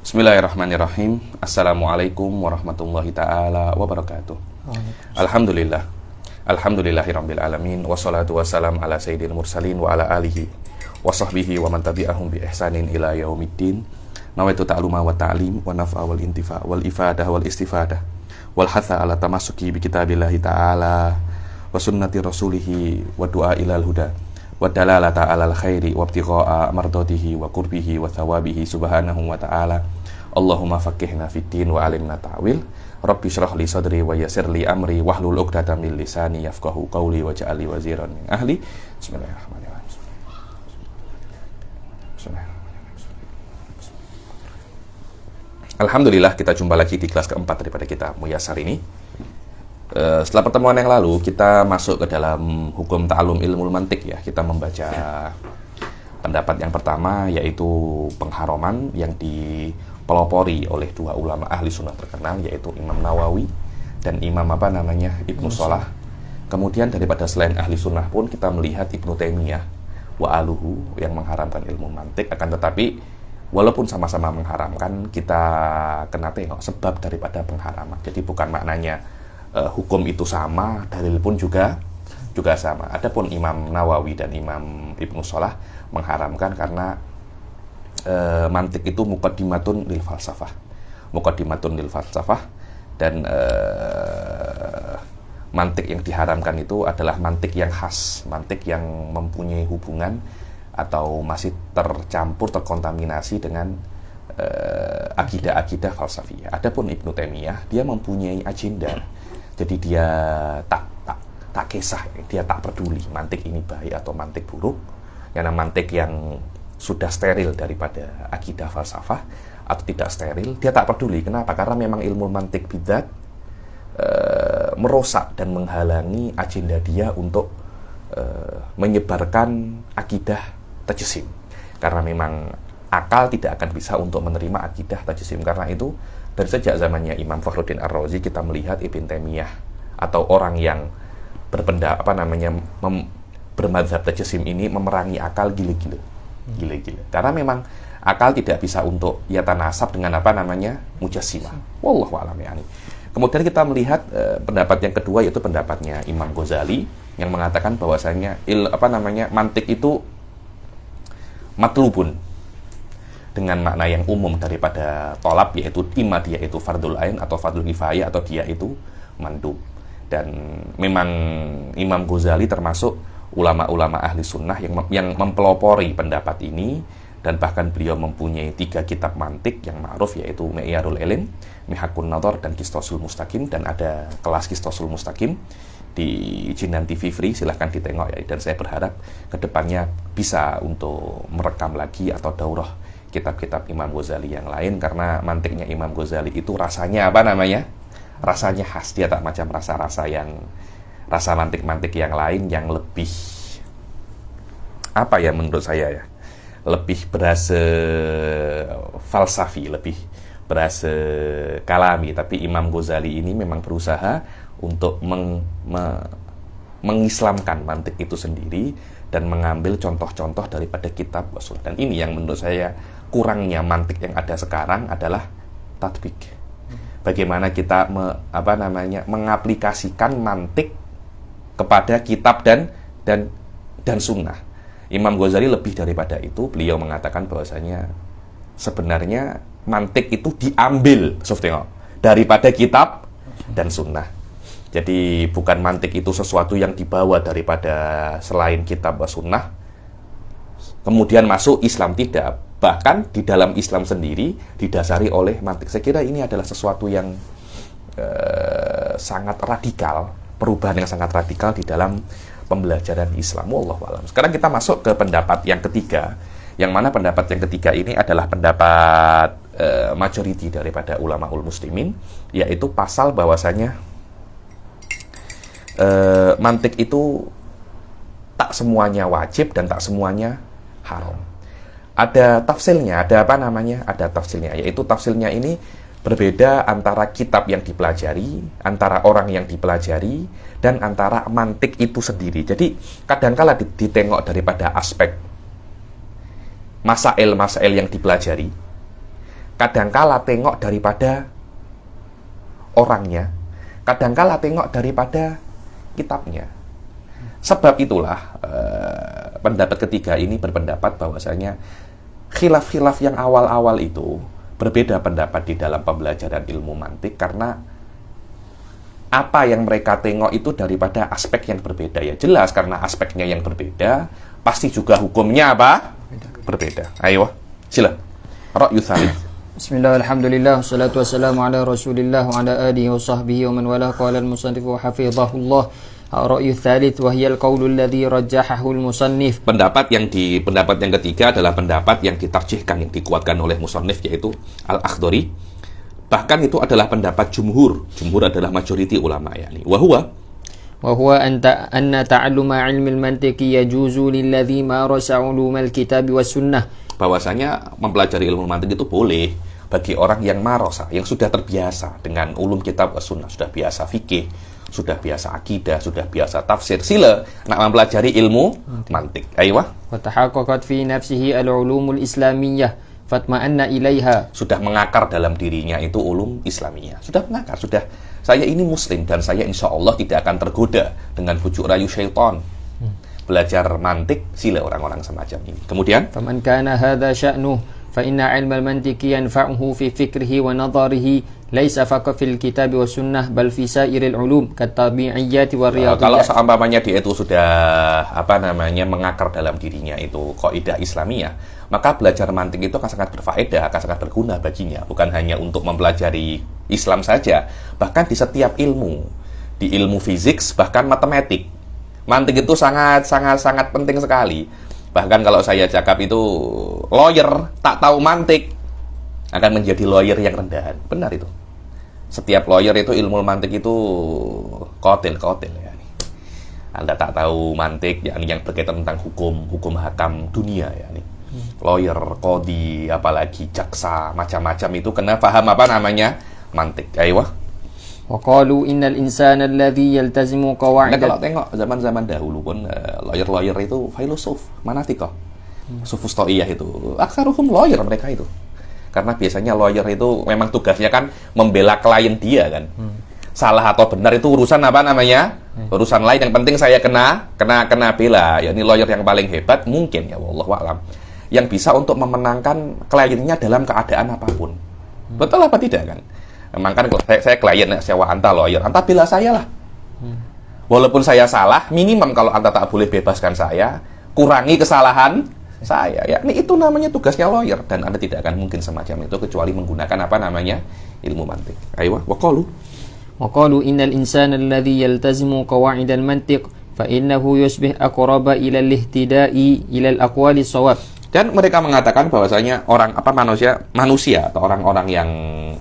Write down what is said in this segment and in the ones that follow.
Bismillahirrahmanirrahim. Assalamualaikum warahmatullahi ta'ala wabarakatuh. Alhamdulillah. Alhamdulillahirabbil alamin. Wassalatu wassalam ala sayyidil mursalin wa ala alihi wa sahbihi wa man tabi'ahum bi ihsanin ila yaumiddin. Nawaitu ta'luma wa ta'lim wa naf'a wal intifa' wal ifadah wal istifadah wal hatha ala tamassuki bi kitabillahi ta'ala wa sunnati rasulihi wa du'a ilal huda wa dalalata alal khairi wa ibtigha'a mardatihi wa qurbihi wa thawabihi subhanahu wa ta'ala. Allahumma faqihna fid din wa alimna ta'wil. Rabbi shrah li sadri wa yassir li amri wahlul 'uqdatam min lisani yafqahu qawli waj'al li waziran min ahli. Bismillahirrahmanirrahim. Alhamdulillah, kita jumpa lagi di kelas keempat daripada kita Muyassar ini. Setelah pertemuan yang lalu, kita masuk ke dalam hukum ta'alum ilmu mantik ya. Kita membaca pendapat yang pertama, yaitu pengharaman yang dipelopori oleh dua ulama ahli sunnah terkenal, yaitu Imam Nawawi dan Imam Ibnu Shalah. Kemudian daripada selain ahli sunnah pun kita melihat Ibnu Taimiyah wa aluhu yang mengharamkan ilmu mantik. Akan tetapi walaupun sama-sama mengharamkan, kita kena tengok sebab daripada pengharaman. Jadi bukan maknanya hukum itu sama, dalil pun juga sama. Adapun Imam Nawawi dan Imam Ibnu Shalah mengharamkan karena mantik itu muqaddimatun lil falsafah. Muqaddimatun lil falsafah, dan mantik yang diharamkan itu adalah mantik yang khas, mantik yang mempunyai hubungan atau masih tercampur, terkontaminasi dengan akidah-akidah falsafiyah. Adapun Ibnu Taimiyah, dia mempunyai agenda. Jadi dia tak kisah, dia tak peduli mantik ini baik atau mantik buruk. Karena mantik yang sudah steril daripada akidah falsafah atau tidak steril, dia tak peduli. Kenapa? Karena memang ilmu mantik bidzat merusak dan menghalangi agenda dia untuk menyebarkan akidah tajsim. Karena memang akal tidak akan bisa untuk menerima akidah tajsim. Karena itu dari sejak zamannya Imam Fakhruddin Ar-Razi kita melihat Ibn Taimiyah atau orang yang bermadzhab tajsim ini memerangi akal gila-gila. Karena memang akal tidak bisa untuk yatanasab dengan mujassimah. Wallahu a'lam yani. Kemudian kita melihat pendapat yang kedua, yaitu pendapatnya Imam Ghazali yang mengatakan bahwasanya mantik itu matlubun dengan makna yang umum daripada tolab, yaitu imma dia itu fardul ain atau fardul kifayah atau dia itu mandub. Dan memang Imam Ghazali termasuk ulama-ulama ahli sunnah yang mempelopori pendapat ini, dan bahkan beliau mempunyai 3 kitab mantik yang ma'ruf, yaitu Mi'yarul Ilm, Mihakun Nadhar, dan Qistosul Mustaqim. Dan ada kelas Qistosul Mustaqim di Jinan TV Free, silahkan ditengok ya. Dan saya berharap kedepannya bisa untuk merekam lagi atau daurah kitab-kitab Imam Ghazali yang lain, karena mantiknya Imam Ghazali itu rasanya rasanya khas. Dia tak macam rasa mantik-mantik yang lain yang lebih menurut saya ya, lebih berasa falsafi, lebih berasa kalami. Tapi Imam Ghazali ini memang berusaha untuk mengislamkan mantik itu sendiri dan mengambil contoh-contoh daripada kitab usul. Dan ini yang menurut saya kurangnya mantik yang ada sekarang adalah tatbik. Bagaimana kita mengaplikasikan mantik kepada kitab dan sunnah. Imam Ghazali lebih daripada itu. Beliau mengatakan bahwasanya sebenarnya mantik itu diambil daripada kitab dan sunnah. Jadi bukan mantik itu sesuatu yang dibawa daripada selain kitab dan sunnah kemudian masuk Islam, tidak. Bahkan di dalam Islam sendiri didasari oleh mantik. Saya kira ini adalah sesuatu yang sangat radikal, perubahan yang sangat radikal di dalam pembelajaran Islam. Wallahu a'lam. Sekarang kita masuk ke pendapat yang ketiga, yang mana pendapat yang ketiga ini adalah pendapat majority daripada ulamaul muslimin, yaitu pasal bahwasanya mantik itu tak semuanya wajib dan tak semuanya haram. Ada tafsilnya, ada tafsilnya, yaitu tafsilnya ini berbeda antara kitab yang dipelajari, antara orang yang dipelajari, dan antara mantik itu sendiri. Jadi kadangkala ditengok daripada aspek masail yang dipelajari, kadangkala tengok daripada orangnya, kadangkala tengok daripada kitabnya. Sebab itulah pendapat ketiga ini berpendapat bahwasanya khilaf-khilaf yang awal-awal itu berbeda pendapat di dalam pembelajaran ilmu mantik karena apa yang mereka tengok itu daripada aspek yang berbeda. Ya jelas karena aspeknya yang berbeda, pasti juga hukumnya apa? Berbeda. Ayo, sila. Ra'yu tsalits. Bismillah, alhamdulillah, wassalatu wassalamu ala rasulillah wa ala alihi wa sahbihi wa man wala. Qala al-musannif wa hafizahullah. Ra'yu tsalits wa hiya al-qaulu alladhi rajjahahu al-musannif. Pendapat yang ketiga adalah pendapat yang ditarjihkan, yang dikuatkan oleh musannif, yaitu Al-Akhdari. Bahkan itu adalah pendapat jumhur. Jumhur adalah majoriti ulama, yakni wa huwa anna ta'alluma ilmi al-mantiqi yajuzu lilladhi marasa ulum al-kitab was sunnah. Bahwasanya mempelajari ilmu mantik itu boleh bagi orang yang marasa, yang sudah terbiasa dengan ulum kitab was sunnah, sudah biasa fikih, sudah biasa akidah, sudah biasa tafsir. Sila nak mempelajari ilmu mantik. Aiyah. Wa tahaqqaqat fi nafsihi al-ulumul islamiyyah fatma'anna ilaiha. Sudah mengakar dalam dirinya itu ulum Islamiyah. Sudah mengakar, sudah saya ini muslim dan saya insya Allah tidak akan tergoda dengan bujuk rayu syaitan. Belajar mantik, sila orang-orang semacam ini. Kemudian, faman kana hadza sya'nuh fa inna 'ilma al-mantiqi yanfa'uhu fi fikrihi wa nadharihi laisa faqat fil kitab wa sunnah bal fi sa'iril ulum kat tabi'iyyati wa riyadhiyat. Kalau seumpamanya dia itu sudah mengakar dalam dirinya itu kaidah Islamiyah, maka belajar mantik itu akan sangat berfaedah, akan sangat berguna baginya, bukan hanya untuk mempelajari Islam saja, bahkan di setiap ilmu, di ilmu fisik, bahkan matematik. Mantik itu sangat penting sekali. Bahkan kalau saya cakap itu lawyer tak tahu mantik akan menjadi lawyer yang rendahan. Benar itu. Setiap lawyer itu ilmu mantik itu kotil ya. Anda tak tahu mantik, yakni yang berkaitan tentang hukum hakam dunia ya. Lawyer, qadhi, apalagi jaksa, macam-macam itu kena paham mantik. Ayo. Wa qalu innal insana alladhi yaltazimu qawaid. Kalau tengok zaman-zaman dahulu pun lawyer itu filosof, manatikah. Sufustoiyah itu. Aksaruhum lawyer mereka itu. Karena biasanya lawyer itu memang tugasnya kan membela klien dia kan. Salah atau benar itu urusan urusan lain, yang penting saya kena bela. Ya ini lawyer yang paling hebat mungkin ya wallahu a'lam, yang bisa untuk memenangkan kliennya dalam keadaan apapun. Betul apa tidak kan? Memang kan saya klien, sewa Anta lawyer, Anta bela saya lah. Walaupun saya salah, minimum kalau Anta tak boleh bebaskan saya, kurangi kesalahan saya. Ya, ini itu namanya tugasnya lawyer, dan Anda tidak akan mungkin semacam itu kecuali menggunakan ilmu mantik. Ayo, waqalu innal insana alladhi yaltazimu qawaid al-mantiq fa innahu yusbih aqraba ila al-ihtida'i ila al-aqwali shawab. Dan mereka mengatakan bahwasanya manusia atau orang-orang yang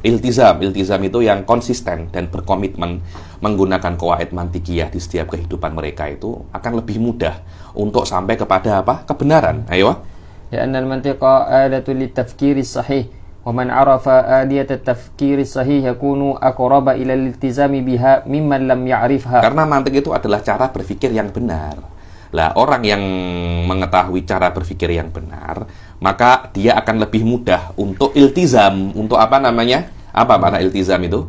iltizam itu yang konsisten dan berkomitmen menggunakan qawaid mantikiyah di setiap kehidupan mereka itu akan lebih mudah untuk sampai kepada kebenaran. Ayo. Ya annal mantiqa alatu litafkiri sahih wa man arafa aliyat at-tafkiri sahih yakunu aqraba ila al-iltizami biha mimman lam ya'rifha. Karena mantik itu adalah cara berpikir yang benar. Lah, orang yang mengetahui cara berpikir yang benar, maka dia akan lebih mudah untuk iltizam, untuk apa makna iltizam itu?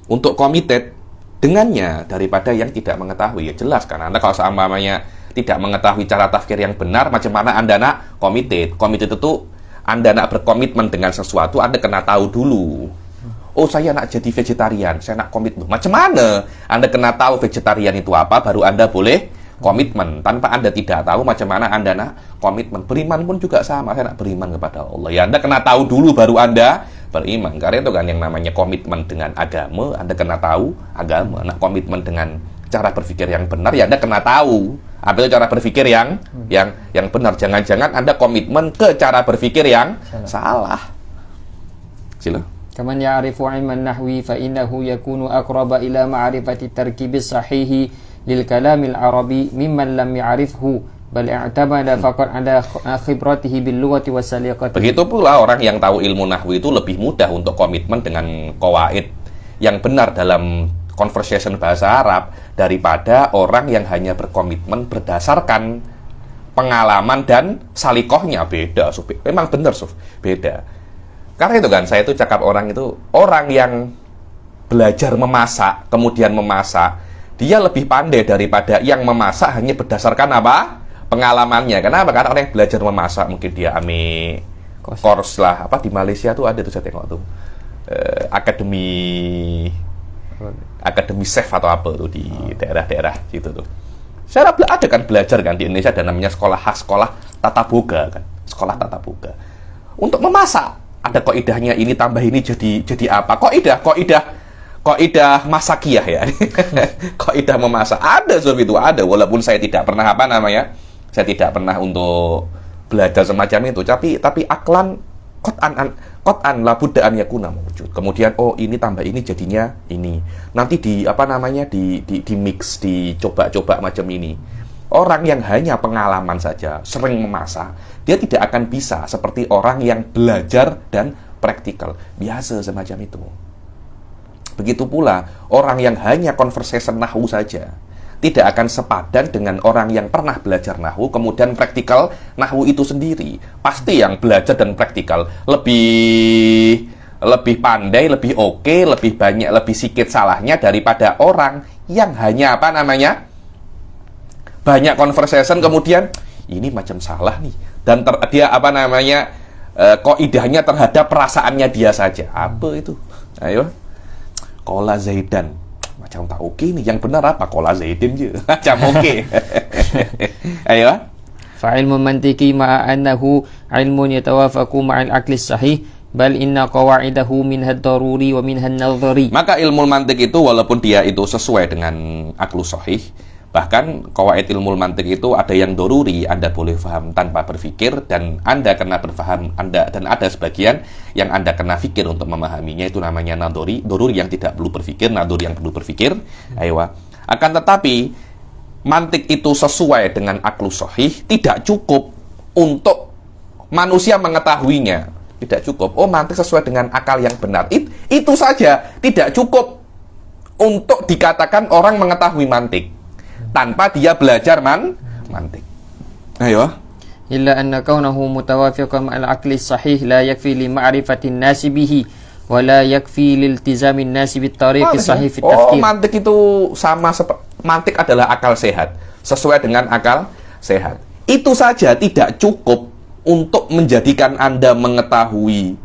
Untuk komited dengannya daripada yang tidak mengetahui. Ya jelas kan, Anda kalau seumpamanya tidak mengetahui cara tafkir yang benar, macam mana Anda nak komited? Komited itu Anda nak berkomitmen dengan sesuatu, Anda kena tahu dulu. Oh, saya nak jadi vegetarian, saya nak komitmen. Macam mana Anda kena tahu vegetarian itu apa, baru Anda boleh komitmen. Tanpa Anda tidak tahu, macam mana Anda nak komitmen. Beriman pun juga sama, saya nak beriman kepada Allah. Ya, Anda kena tahu dulu, baru Anda beriman. Karena itu kan yang namanya komitmen dengan agama, Anda kena tahu agama. Nak komitmen dengan cara berpikir yang benar, ya Anda kena tahu apa itu cara berpikir yang benar. Jangan-jangan Anda komitmen ke cara berpikir yang salah. Sila. Kaman ya'rifu 'ilman nahwi fa innahu yakunu aqraba ila ma'rifati tarkibis sahihi lil kalamil arabi mimman lam ya'rifhu bal i'tamada faqat ala khibratihi bil lughati was saliqati. Begitu pula orang yang tahu ilmu nahwi itu lebih mudah untuk komitmen dengan qawaid yang benar dalam conversation bahasa Arab daripada orang yang hanya berkomitmen berdasarkan pengalaman dan salikohnya beda, Suf. Memang benar, Suf, beda. Karena itu kan, saya itu cakap orang itu, orang yang belajar memasak, kemudian memasak, dia lebih pandai daripada yang memasak hanya berdasarkan apa? Pengalamannya. Kenapa? Karena orang yang belajar memasak, mungkin dia ambil course lah. Apa di Malaysia tuh ada tuh, saya tengok tuh. Akademi chef atau apa tuh di daerah-daerah gitu tuh. Saya ada kan belajar kan di Indonesia, ada namanya sekolah khas, sekolah tata boga kan. Sekolah tata boga. Untuk memasak, ada kaidahnya ini tambah ini jadi apa? Kaidah masakiyah ya. Kaidah memasak. Ada sebab itu ada, walaupun saya tidak pernah saya tidak pernah untuk belajar semacam itu, tapi aklan qat'an la budda an yakuna mawjud. Kemudian ini tambah ini jadinya ini. Nanti di mix, dicoba-coba macam ini. Orang yang hanya pengalaman saja, sering memasak, dia tidak akan bisa seperti orang yang belajar dan praktikal. Biasa semacam itu. Begitu pula, orang yang hanya conversation nahwu saja, tidak akan sepadan dengan orang yang pernah belajar nahwu, kemudian praktikal nahwu itu sendiri. Pasti yang belajar dan praktikal lebih pandai, lebih oke, lebih banyak, lebih sedikit salahnya daripada orang yang hanya banyak conversation, kemudian ini macam salah nih, dan dia kaidahnya terhadap perasaannya dia saja. Apa itu? Ayo, Qala Zaidan, macam tak oke nih, yang benar apa? Qala Zaidin je, macam oke. Ayo. Fa'ilmu mantiki ma'a annahu ilmun yatawafaqu ma'al aqli sahih, bal inna qawa'idahu minha daruri wa minha nadhari. Maka ilmu mantik itu walaupun dia itu sesuai dengan aklu sahih, bahkan qawaid ilmu mantik itu ada yang doruri, Anda boleh paham tanpa berpikir, dan Anda kena berfaham, dan ada sebagian yang Anda kena fikir untuk memahaminya, itu namanya nadori, doruri yang tidak perlu berpikir, nadori yang perlu berpikir. Aywa. Akan tetapi mantik itu sesuai dengan aklu sahih tidak cukup untuk manusia mengetahuinya. Tidak cukup. Mantik sesuai dengan akal yang benar. Itu saja tidak cukup untuk dikatakan orang mengetahui mantik tanpa dia belajar mantik. Ayo. Illa anna kaunahu mutawafiqan ma'al aqli sahih la yakfi li ma'rifati an-nasi bihi wa la yakfi li iltizami an-nasi bit tariqi sahih fi tafkir. Mantik itu mantik adalah akal sehat, sesuai dengan akal sehat. Itu saja tidak cukup untuk menjadikan Anda mengetahui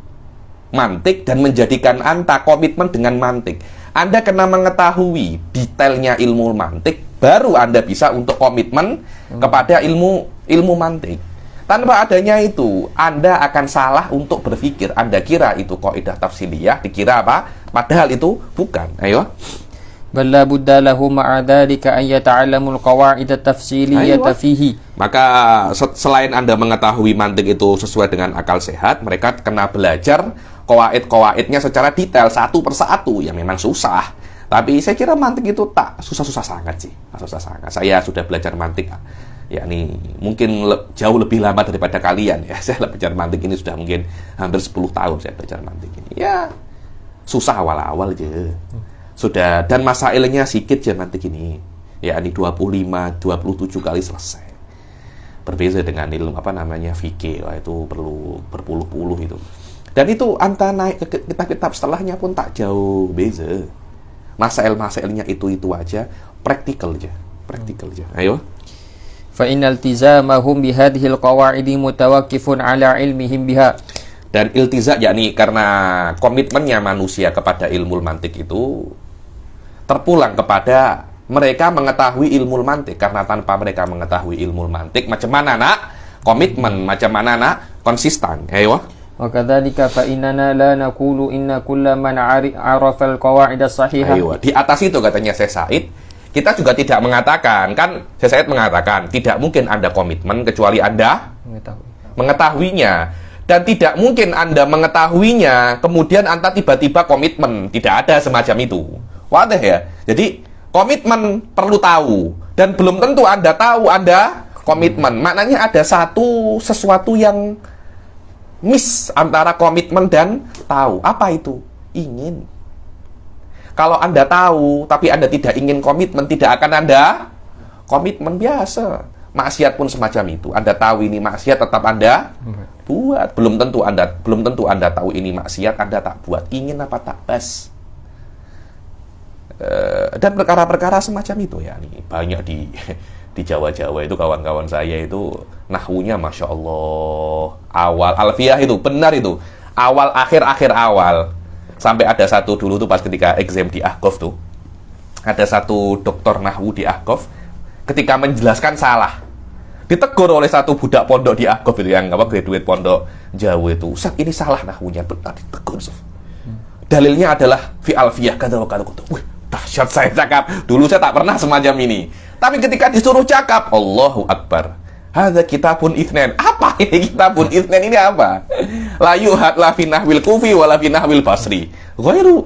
mantik dan menjadikan Anda komitmen dengan mantik. Anda kena mengetahui detailnya ilmu mantik, baru Anda bisa untuk komitmen kepada ilmu mantik. Tanpa adanya itu, Anda akan salah untuk berpikir. Anda kira itu kaidah tafsiliyah, dikira apa? Padahal itu bukan. Ayo. Bal la budda lahu ma'a dzalika an yata'allamul qawa'id at-tafsiliyah fihi. Maka selain Anda mengetahui mantik itu sesuai dengan akal sehat, mereka kena belajar qawaid-qawaidnya secara detail satu persatu, yang memang susah. Tapi saya kira mantik itu tak susah-susah sangat sih. Susah sangat. Saya sudah belajar mantik, yakni mungkin jauh lebih lama daripada kalian ya. Saya belajar mantik ini sudah mungkin hampir 10 tahun saya belajar mantik ini. Ya, susah awal-awal aja. Sudah, dan masailnya sedikit ya mantik ini. Yakni 27 kali selesai. Berbeda dengan ilmu fikih, itu perlu berpuluh-puluh itu. Dan itu anta naik ke kitab-kitab setelahnya pun tak jauh beza. Masail-masailnya itu aja, praktikal aja. Ayo. Fa innal iltizamahum bihadhil qawa'idi mutawaqqifun ala ilmihim biha. Dan iltiza, yakni karena komitmennya manusia kepada ilmu mantik itu terpulang kepada mereka mengetahui ilmu mantik. Karena tanpa mereka mengetahui ilmu mantik, macam mana nak komitmen, macam mana nak konsisten. Ayo. Wa kadzalika fa innana la naqulu inna kulla man 'arafa al-qawa'id as-sahihah. Ayo, di atas itu katanya Syekh Said, kita juga tidak mengatakan, kan Syekh Said mengatakan tidak mungkin Anda komitmen kecuali Anda mengetahuinya, dan tidak mungkin Anda mengetahuinya kemudian Anda tiba-tiba komitmen. Tidak ada semacam itu. Wadah ya. Jadi komitmen perlu tahu, dan belum tentu Anda tahu Anda komitmen. Maknanya ada sesuatu yang miss antara komitmen dan tahu. Apa itu? Ingin. Kalau Anda tahu, tapi Anda tidak ingin komitmen, tidak akan Anda komitmen biasa. Maksiat pun semacam itu. Anda tahu ini maksiat, tetap Anda buat. Belum tentu Anda tahu ini maksiat, Anda tak buat. Ingin apa tak bas. Dan perkara-perkara semacam itu ya. Nih, banyak di Jawa-Jawa itu kawan-kawan saya itu nahwunya Masya Allah. Awal alfiah itu benar itu. Awal akhir awal. Sampai ada satu dulu tuh pas ketika exam di Ahqaf tuh. Ada satu doktor nahwu di Ahqaf. Ketika menjelaskan salah, ditegur oleh satu budak pondok di Ahqaf itu, yang graduate pondok Jawa itu. Ustaz, ini salah nahwunya, benar ditegur. Dalilnya adalah fi alfiyah kata. Wih, dahsyat, saya cakap. Dulu saya tak pernah semacam ini. Tapi ketika disuruh cakap, Allahu Akbar. Hadza kitabun itsnain. Apa ini kitabun itsnain ini apa? La yuhad la fi nahwil kufi wala fi nahwil basri. Ghairu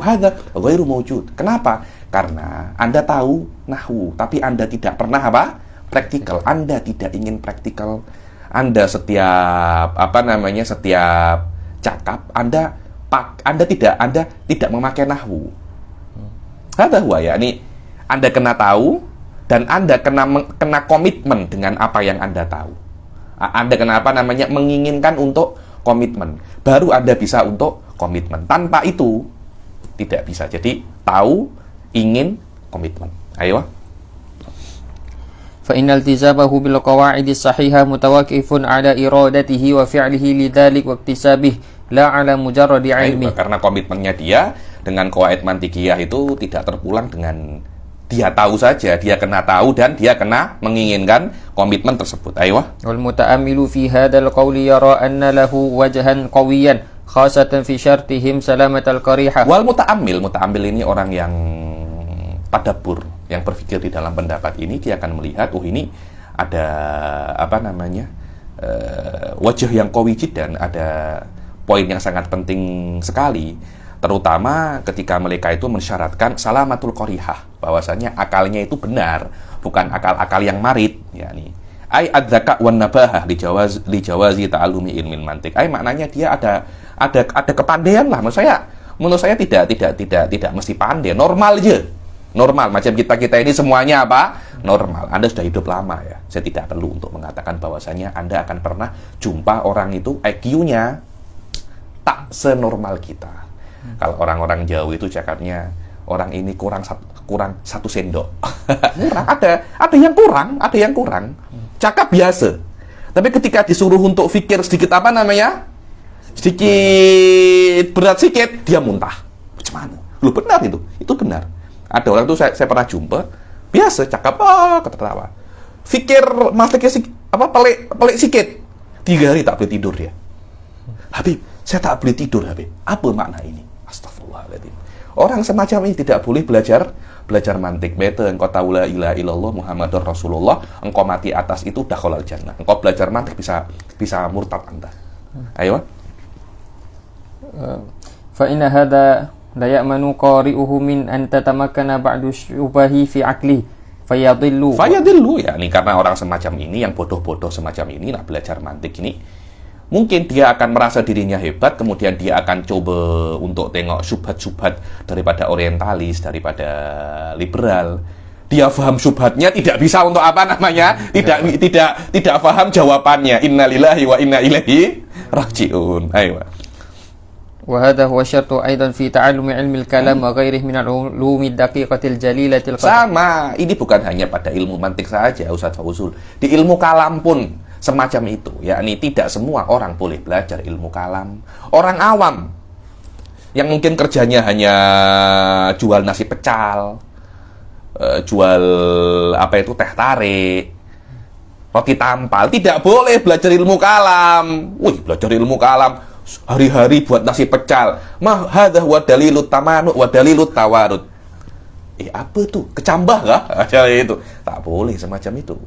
mawjud. Kenapa? Karena Anda tahu nahwu, tapi Anda tidak pernah apa? Praktikal. Anda tidak ingin praktikal. Anda setiap setiap cakap Anda tidak memakai nahwu. Hadza huwa, yakni Anda kena tahu dan Anda kena komitmen dengan apa yang Anda tahu. Anda kena menginginkan untuk komitmen. Baru Anda bisa untuk komitmen. Tanpa itu tidak bisa. Jadi tahu, ingin, komitmen. Ayo. Fa innal tizabahu bil qawa'idis sahihah mutawaqqifun ala iradatihi wa fi'lihi lidzalik wa iktisabihi la ala mujarradi ilmi. Karena komitmennya dia dengan qawaid mantikiyah itu tidak terpulang dengan dia tahu saja, dia kena tahu dan dia kena menginginkan komitmen tersebut. Ayo. Wal muta'ammilu fi hadzal qawli yara anna lahu wajhan qawiyan khasatan fi syartihim salamatal qarihah. Wal muta'ammil ini orang yang tadabbur, yang berpikir di dalam pendapat ini, dia akan melihat, ini ada wajah yang qawi dan ada poin yang sangat penting sekali, terutama ketika mereka itu mensyaratkan salamatul qarihah, bahwasanya akalnya itu benar, bukan akal-akal yang marid, yakni ai adzaka wan nabahah li jawazi ta'allumi ilmin mantik. Maknanya dia ada kepandaian lah. Menurut saya tidak mesti pandai, normal aja. Normal, macam kita ini semuanya apa? Normal. Anda sudah hidup lama ya. Saya tidak perlu untuk mengatakan bahwasanya Anda akan pernah jumpa orang itu IQ-nya tak senormal kita. Kalau orang-orang Jawa itu cakapnya, orang ini kurang satu sendok. ada yang kurang. Cakap biasa. Tapi ketika disuruh untuk fikir sedikit sedikit berat sedikit, dia muntah. Macam mana? Loh, benar itu benar. Ada orang tuh saya pernah jumpa, biasa cakap ketawa. Fikir masuknya pelik sedikit. 3 hari tak boleh tidur dia. Habib, saya tak boleh tidur, Habib. Apa makna ini? Astagfirullahaladzim. Orang semacam ini tidak boleh belajar mantik. Beta engkau tahu la ilaha illallah Muhammadur Rasulullah, engkau mati atas itu dakhalal jannah. Engkau belajar mantik bisa murtad Anda. Ayo. Fa inna hadza la ya'manu qari'uhu min an tatamakkana ba'du syubahi fi aqli fayadillu, yakni karena orang semacam ini, yang bodoh-bodoh semacam ini, nak belajar mantik ini, mungkin dia akan merasa dirinya hebat, kemudian dia akan coba untuk tengok syubhat-syubhat daripada orientalis, daripada liberal. Dia paham syubhatnya, tidak bisa untuk tidak paham jawabannya. Innalillahi wa inna ilaihi raji'un. Ayo. وهذا هو الشرط أيضا في تعلم علم الكلام وغيره من العلوم الدقيقة الجليلة القدر. Sama, ini bukan hanya pada ilmu mantik saja, Ustaz Fauzul. Di ilmu kalam pun semacam itu. Yakni tidak semua orang boleh belajar ilmu kalam. Orang awam yang mungkin kerjanya hanya jual nasi pecal, jual teh tarik, roti tampal, tidak boleh belajar ilmu kalam. Belajar ilmu kalam hari-hari buat nasi pecal. Hadza wa dalilut tamanu wa dalilut tawarud. Apa tuh? Kecambah kah? Itu tak boleh semacam itu.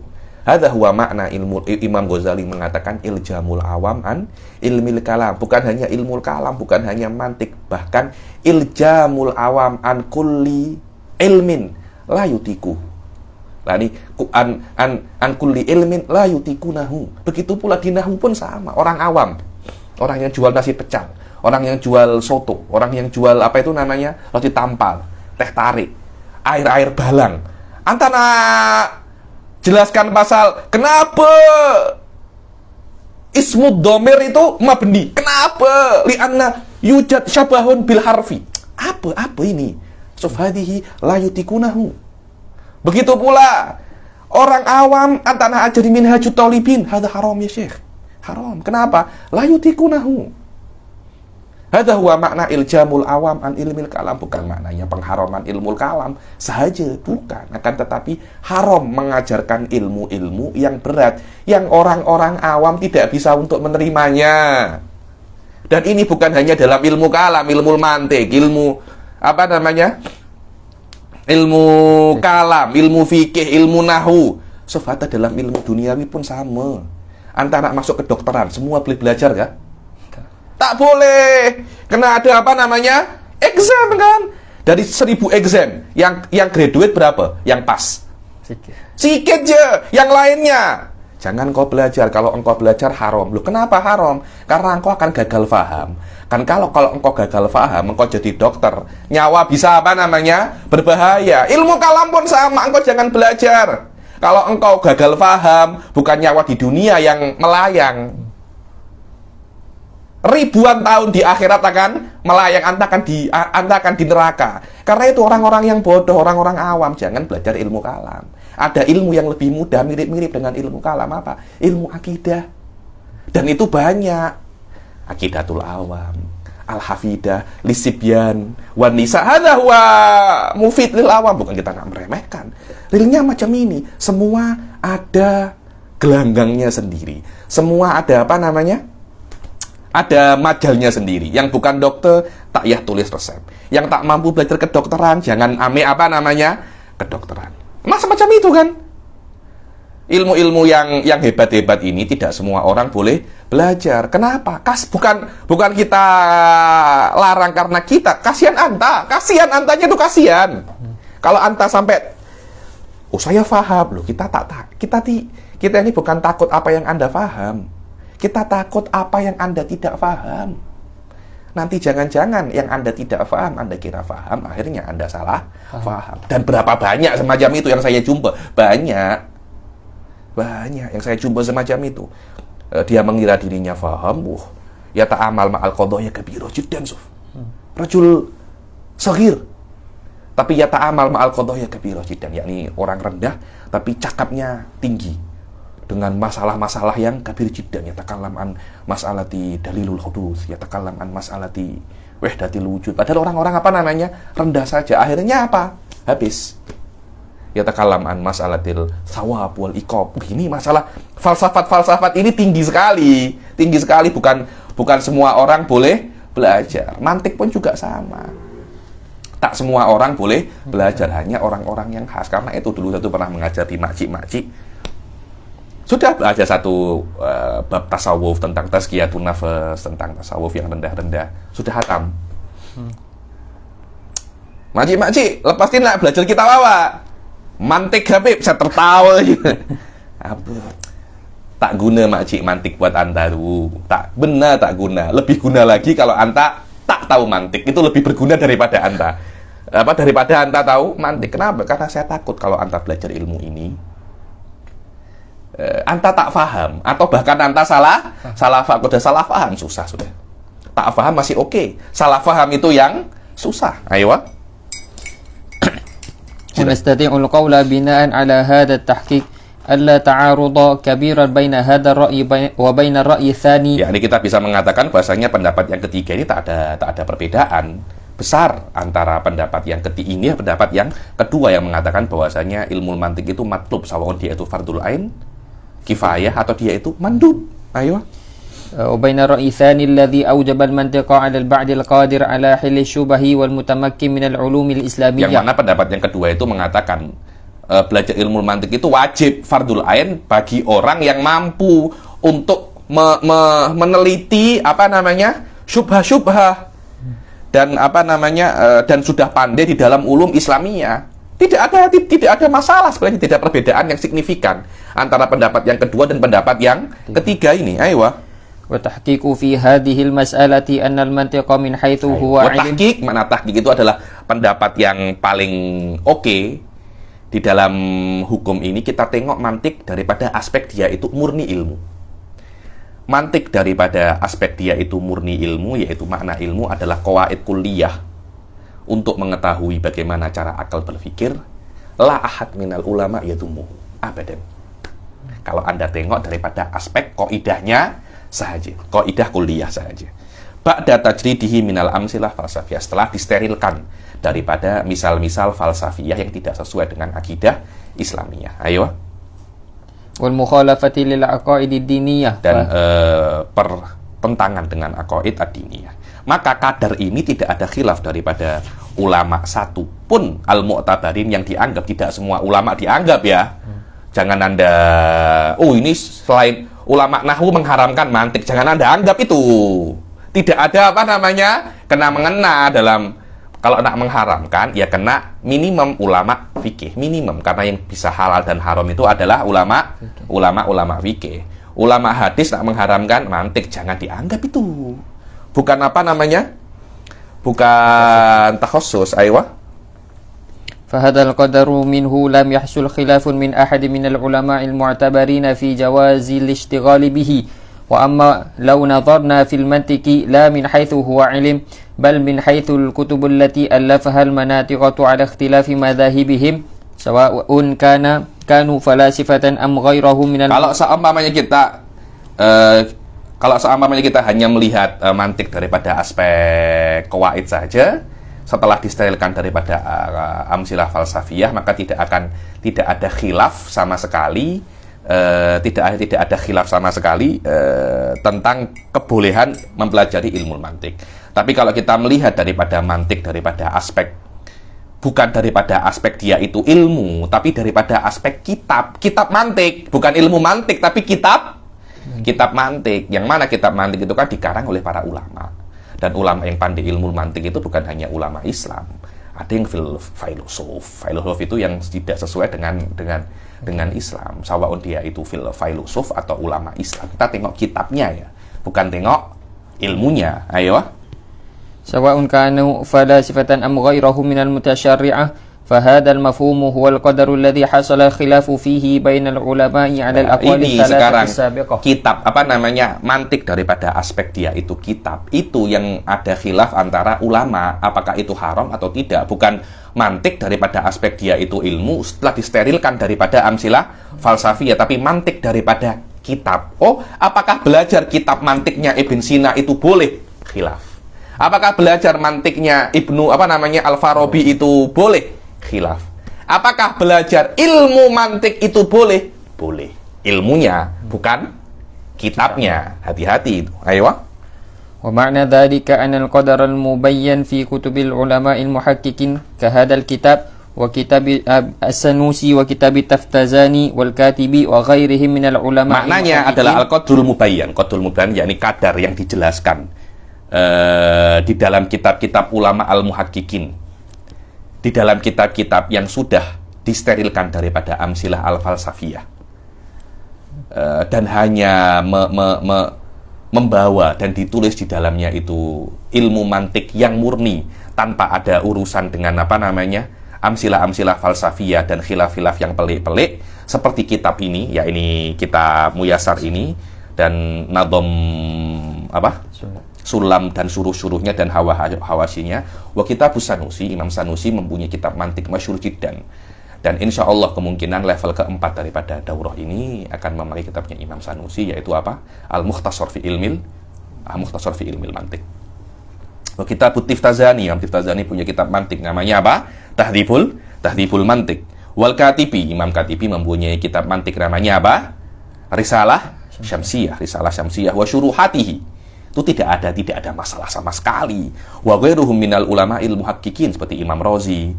Hadza huwa makna ilmu. Imam Ghazali mengatakan iljamul awam an ilmil kalam. Bukan hanya ilmu kalam, bukan hanya mantik, bahkan iljamul awam an kulli ilmin la yutiku. Lani an kulli ilmin la yutikunahu. Begitu pula di nahwu pun sama. Orang awam, orang yang jual nasi pecal, orang yang jual soto, orang yang jual roti tampal, teh tarik, air balang, antara Jelaskan pasal kenapa ismud dhamir itu mabni. Kenapa? Li'anna yujad syabahun bil harfi. Apa ini? Sufhadihi la yutikunahu. Begitu pula orang awam antana ajri minhajut talibin. Hadza haram ya Syekh. Haram. Kenapa? La yutikunahu. Hadza huwa makna iljamul awam an ilmil kalam. Bukan maknanya pengharaman ilmu kalam saja, bukan. Akan tetapi haram mengajarkan ilmu-ilmu yang berat, yang orang-orang awam tidak bisa untuk menerimanya. Dan ini bukan hanya dalam ilmu kalam, ilmu mantik, ilmu apa namanya? Ilmu kalam, ilmu fikih, ilmu nahu. Sofata dalam ilmu duniawi pun sama. Antara masuk ke dokteran, semua boleh belajar kan? Tak boleh. Kena ada apa namanya? Exam kan? Dari 1000 exam, yang graduate berapa? Yang pas? Sikit aja. Yang lainnya jangan kau belajar. Kalau engkau belajar haram. Loh, kenapa haram? Karena engkau akan gagal faham. Kan kalau engkau gagal faham, engkau jadi dokter, nyawa bisa apa namanya? Berbahaya. Ilmu kalam pun sama, engkau jangan belajar. Kalau engkau gagal faham, bukan nyawa di dunia yang melayang. Ribuan tahun di akhirat akan melayang, anda akan di neraka. Karena itu orang-orang yang bodoh, orang-orang awam, jangan belajar ilmu kalam. Ada ilmu yang lebih mudah, mirip-mirip dengan ilmu kalam, apa? Ilmu akidah. Dan itu banyak. Akidatul awam, al-hafidah, lisibyan, wan nisa. Hadza huwa mufid lil awam. Bukan kita nggak meremehkan. Realnya macam ini. Semua ada gelanggangnya sendiri. Semua ada apa namanya? Ada majalnya sendiri. Yang bukan dokter, tak yah tulis resep. Yang tak mampu belajar kedokteran, jangan apa namanya? Kedokteran. Macam itu kan? Ilmu-ilmu yang hebat-hebat ini tidak semua orang boleh belajar. Kenapa? Bukan kita larang karena kita. Kasihan anta. Kasihan antanya itu kasihan. Kalau anta sampai, oh saya paham loh. Kita ini bukan takut apa yang anda paham. Kita takut apa yang anda tidak paham. Nanti jangan-jangan yang anda tidak paham, anda kira paham, akhirnya anda salah paham. Dan berapa banyak semacam itu yang saya jumpa? Banyak yang saya jumpa semacam itu. Dia mengira dirinya paham. Ya ta'amal ma'al qadaya kabira jiddan suf. Rajul saghir. Tapi ya ta'amal ma'al qadaya kabira jiddan, yakni orang rendah tapi cakapnya tinggi dengan masalah-masalah yang kabir jiddan. Yatakallam an mas'alati dalilul hudus, yatakallam an mas'alati wahdatil wujud. Padahal orang-orang apa namanya? Rendah saja. Akhirnya apa? Habis. Yatakallam an mas'alatil thawab wal iqab. Ini masalah falsafat ini tinggi sekali. Tinggi sekali, bukan semua orang boleh belajar. Mantik pun juga sama. Tak semua orang boleh belajar, hanya orang-orang yang khas. Karena itu dulu satu pernah mengajar di makcik-makcik. Sudah belajar satu bab tasawuf tentang tazkiyatun nafas, tentang tasawuf yang rendah-rendah. Sudah hatam. Makcik, lepasin lah belajar kitab awak. Mantik Habib, saya tertawa. Apa? Tak guna makcik mantik buat anta dulu. Tak guna. Lebih guna lagi kalau anta tak tahu mantik. Itu lebih berguna daripada anta. Daripada anta tahu mantik. Kenapa? Karena saya takut kalau anta belajar ilmu ini, anta tak faham, atau bahkan anta salah faham, susah sudah. Tak faham masih oke. Salah faham itu yang susah. Ayo. Nastati'ul qawla bina'an ala hadha at-tahqiq alla ta'aruda kabiran baina hadha ar-ra'yi wa baina ar-ra'yi tsani. Ya, ini kita bisa mengatakan bahasanya pendapat yang ketiga ini tak ada perbedaan besar antara pendapat yang ketiga ini dan pendapat yang kedua yang mengatakan bahwasanya ilmu mantik itu matlub, sawaun dia itu fardul ain, kifayah, atau dia itu mandub. Ayo. وبين الرأي الثاني الذي أوجب المنطق على البعد القادر على حل الشبه والمتمكن من العلوم الإسلامية. Yang mana pendapat yang kedua itu mengatakan belajar ilmu mantik itu wajib fardul ain bagi orang yang mampu untuk meneliti apa namanya syubhah-syubhah dan apa namanya dan sudah pandai di dalam ulum Islamiyah. Tidak ada masalah sebenarnya, tidak perbedaan yang signifikan antara pendapat yang kedua dan pendapat yang ketiga ini. Ayo. وتحقيق في هذه المسألة أن المنطق من حيث هو علم. Tahqiq, makna tahqiq itu adalah pendapat yang paling oke Di dalam hukum ini kita tengok mantik daripada aspek dia itu murni ilmu. Mantik daripada aspek dia itu murni ilmu, yaitu makna ilmu adalah qawaid kulliyah untuk mengetahui bagaimana cara akal berpikir. La ahad minal ulama yadumuhu abadan. Kalau Anda tengok daripada aspek qaidahnya saja, qaidah kulliyah saja. Ba'da tajridihi minal amsilah falsafiyah, setelah disterilkan daripada misal-misal falsafiyah yang tidak sesuai dengan akidah Islamiyah. Ayo. Wal mukhalafati lil aqaidid diniyah. Dan pertentangan dengan aqaid ad-diniyah. Maka kadar ini tidak ada khilaf daripada ulama satu pun al-mu'tabarin yang dianggap. Tidak semua ulama dianggap ya. Jangan Anda, ini selain ulama nahwu mengharamkan mantik, jangan Anda anggap itu. Tidak ada kena-mengena dalam, kalau nak mengharamkan, ya kena minimum ulama fikih, minimum. Karena yang bisa halal dan haram itu adalah ulama fikih. Ulama hadis nak mengharamkan mantik, jangan dianggap itu. Bukan bukan takhassus, aywa. فهذا القدر منه لم يحصل خلاف من أحد من العلماء المعتبرين في جواز الاشتغال به وأما لو نظرنا في المنطق لا من حيث هو علم بل من حيث الكتب التي ألفها المناطقة على اختلاف مذاهبهم سواء كانوا فلاسفة أم غيرهم من Kalau seumpamanya kita hanya melihat mantik daripada aspek qawaid saja, setelah disterilkan daripada amsilah falsafiyah, maka tidak ada khilaf sama sekali, tidak ada khilaf sama sekali tentang kebolehan mempelajari ilmu mantik. Tapi kalau kita melihat daripada mantik daripada aspek, bukan daripada aspek dia itu ilmu, tapi daripada aspek kitab mantik, bukan ilmu mantik tapi kitab mantik. Yang mana kitab mantik itu kan dikarang oleh para ulama. Dan ulama yang pandai ilmu mantik itu bukan hanya ulama Islam. Ada yang filosof itu yang tidak sesuai dengan Islam. Sawaun dia itu filosof atau ulama Islam. Kita tengok kitabnya ya, bukan tengok ilmunya. Ayo. Sawa'un kanu falasifatan am ghairahum minal mutasyarri'ah فهذا المفهوم هو القدر الذي حصل الخلاف فيه بين العلماء على الأقوال الثلاثة السابقة. Kitab mantik daripada aspek dia itu kitab, itu yang ada khilaf antara ulama apakah itu haram atau tidak. Bukan mantik daripada aspek dia itu ilmu setelah disterilkan daripada amsilah falsafiyah, tapi mantik daripada kitab. Apakah belajar kitab mantiknya Ibn Sina itu boleh? Khilaf. Apakah belajar mantiknya Al-Farabi itu boleh? Khilaf. Apakah belajar ilmu mantik itu boleh? Boleh. Ilmunya, bukan kitabnya. Hati-hati itu. Ayo. Wa ma'na dhalika anna al-qadar al-mubayyan fi kutubil ulama al-muhaqqiqin ka hadzal kitab wa kitab as-Sanusi wa kitab Taftazani wal Katibi wa ghairihim min al-ulama. Maknanya adalah al-qadrul mubayyan. Qadrul mubayyan yakni kadar yang dijelaskan di dalam kitab-kitab ulama al-muhaqqiqin. Di dalam kitab-kitab yang sudah disterilkan daripada amsilah al-falsafiyah dan hanya membawa dan ditulis di dalamnya itu ilmu mantik yang murni tanpa ada urusan dengan amsilah-amsilah falsafiyah dan khilaf-khilaf yang pelik-pelik seperti kitab ini, ya ini kitab Muyassar ini dan Nadhom Sulam dan suruh-suruhnya dan hawasinya. Wa kitabus Sanusi, Imam Sanusi mempunyai kitab mantik masyhur jiddan. Dan insya Allah kemungkinan level keempat daripada daurah ini akan memakai kitabnya Imam Sanusi, yaitu Al-Mukhtasar fi ilmil mantik. Wa kitabut Taftazani, Imam Taftazani punya kitab mantik namanya Tahdhibul Mantik. Wal Katibi, Imam Katibi mempunyai kitab mantik namanya Risalah Syamsiyah wa syuruhatihi. Itu tidak ada masalah sama sekali. Wa ghairuhum minal ulama'il muhaqqiqin seperti Imam Razi.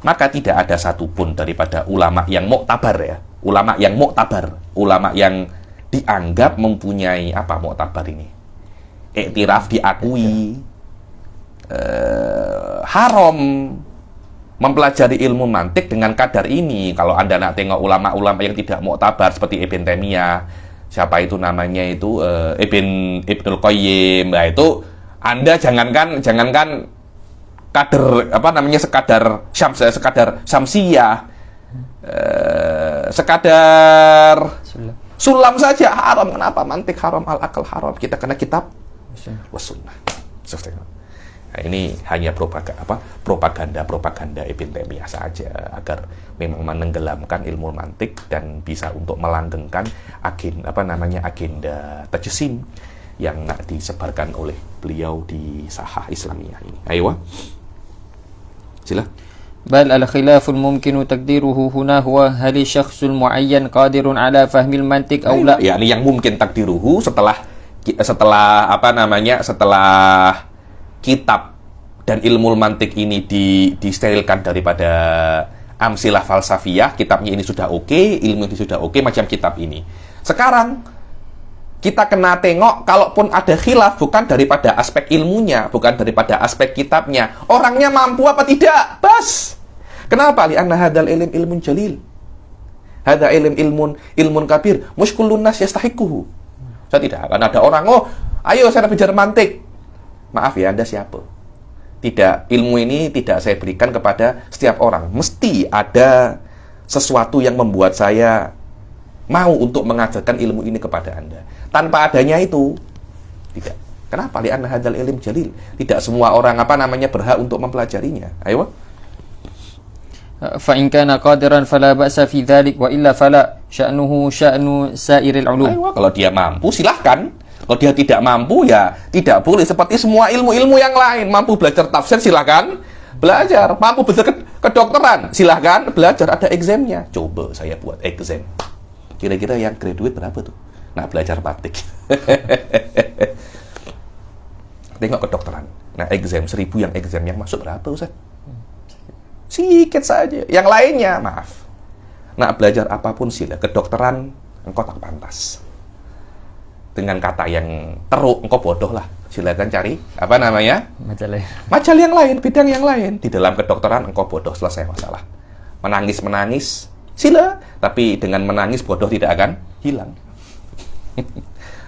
Maka tidak ada satupun daripada ulama yang muktabar ya. Ulama yang dianggap mempunyai muktabar ini. Iktiraf diakui haram mempelajari ilmu mantik dengan kadar ini. Kalau Anda nak tengok ulama-ulama yang tidak muktabar seperti Ibn Taimiyah, siapa itu namanya itu Ibnul Qayyim, nah itu Anda jangankan kader sekadar syamsiyah, sekadar Sulam. sulam saja haram. Kenapa? Mantik haram, al-akal haram. Kita kena kitab was sunnah. Nah, ini hanya propaganda Ibn Taimiyah saja agar memang menenggelamkan ilmu mantik dan bisa untuk melanggengkan agenda tajsim yang nak disebarkan oleh beliau di sahah Islamiyah ini. Ayo, sila. بل الخلاف الممكن تقديره هنا هو هل الشخص المعين قادر على فهم المنطق أو لا. Ya, ini yang mungkin takdiruhu setelah kitab dan ilmu mantik ini disterilkan daripada amsilah falsafiyah, kitabnya ini sudah oke, ilmu ini sudah oke, macam kitab ini. Sekarang kita kena tengok, kalaupun ada khilaf, bukan daripada aspek ilmunya, bukan daripada aspek kitabnya. Orangnya mampu apa tidak? Bas. Kenapa? Lianna hadal ilmun jalil. Hada ilmun kabir. Mushkullun nas yastahiquhu. Saya tidak akan ada orang, ayo saya belajar mantik. Maaf ya, Anda siapa? Tidak, ilmu ini tidak saya berikan kepada setiap orang. Mesti ada sesuatu yang membuat saya mau untuk mengajarkan ilmu ini kepada Anda. Tanpa adanya itu, tidak. Kenapa? Li'anna hadzal ilm jalil. Tidak semua orang berhak untuk mempelajarinya. Ayo. فإن كان قادرا فلا بأس في ذلك وإلا فلا شأنه شأن سائر العلوم. Ayo, kalau dia mampu silahkan. Kalau dia tidak mampu ya tidak boleh. Seperti semua ilmu-ilmu yang lain. Mampu belajar tafsir silahkan belajar. Mampu belajar kedokteran silahkan belajar. Ada examnya. Coba saya buat exam. Kira-kira yang graduate berapa tuh? Nah, belajar batik. Tengok kedokteran. Nah, exam 1000 yang exam yang masuk berapa, Ustaz? Sikit saja. Yang lainnya, maaf. Nah, belajar apapun sila. Kedokteran, engkau tak pantas. Dengan kata yang teruk, engkau bodoh lah. Silakan cari, Majal yang lain, bidang yang lain. Di dalam kedokteran, engkau bodoh, selesai masalah. Menangis, sila. Tapi dengan menangis, bodoh tidak akan hilang.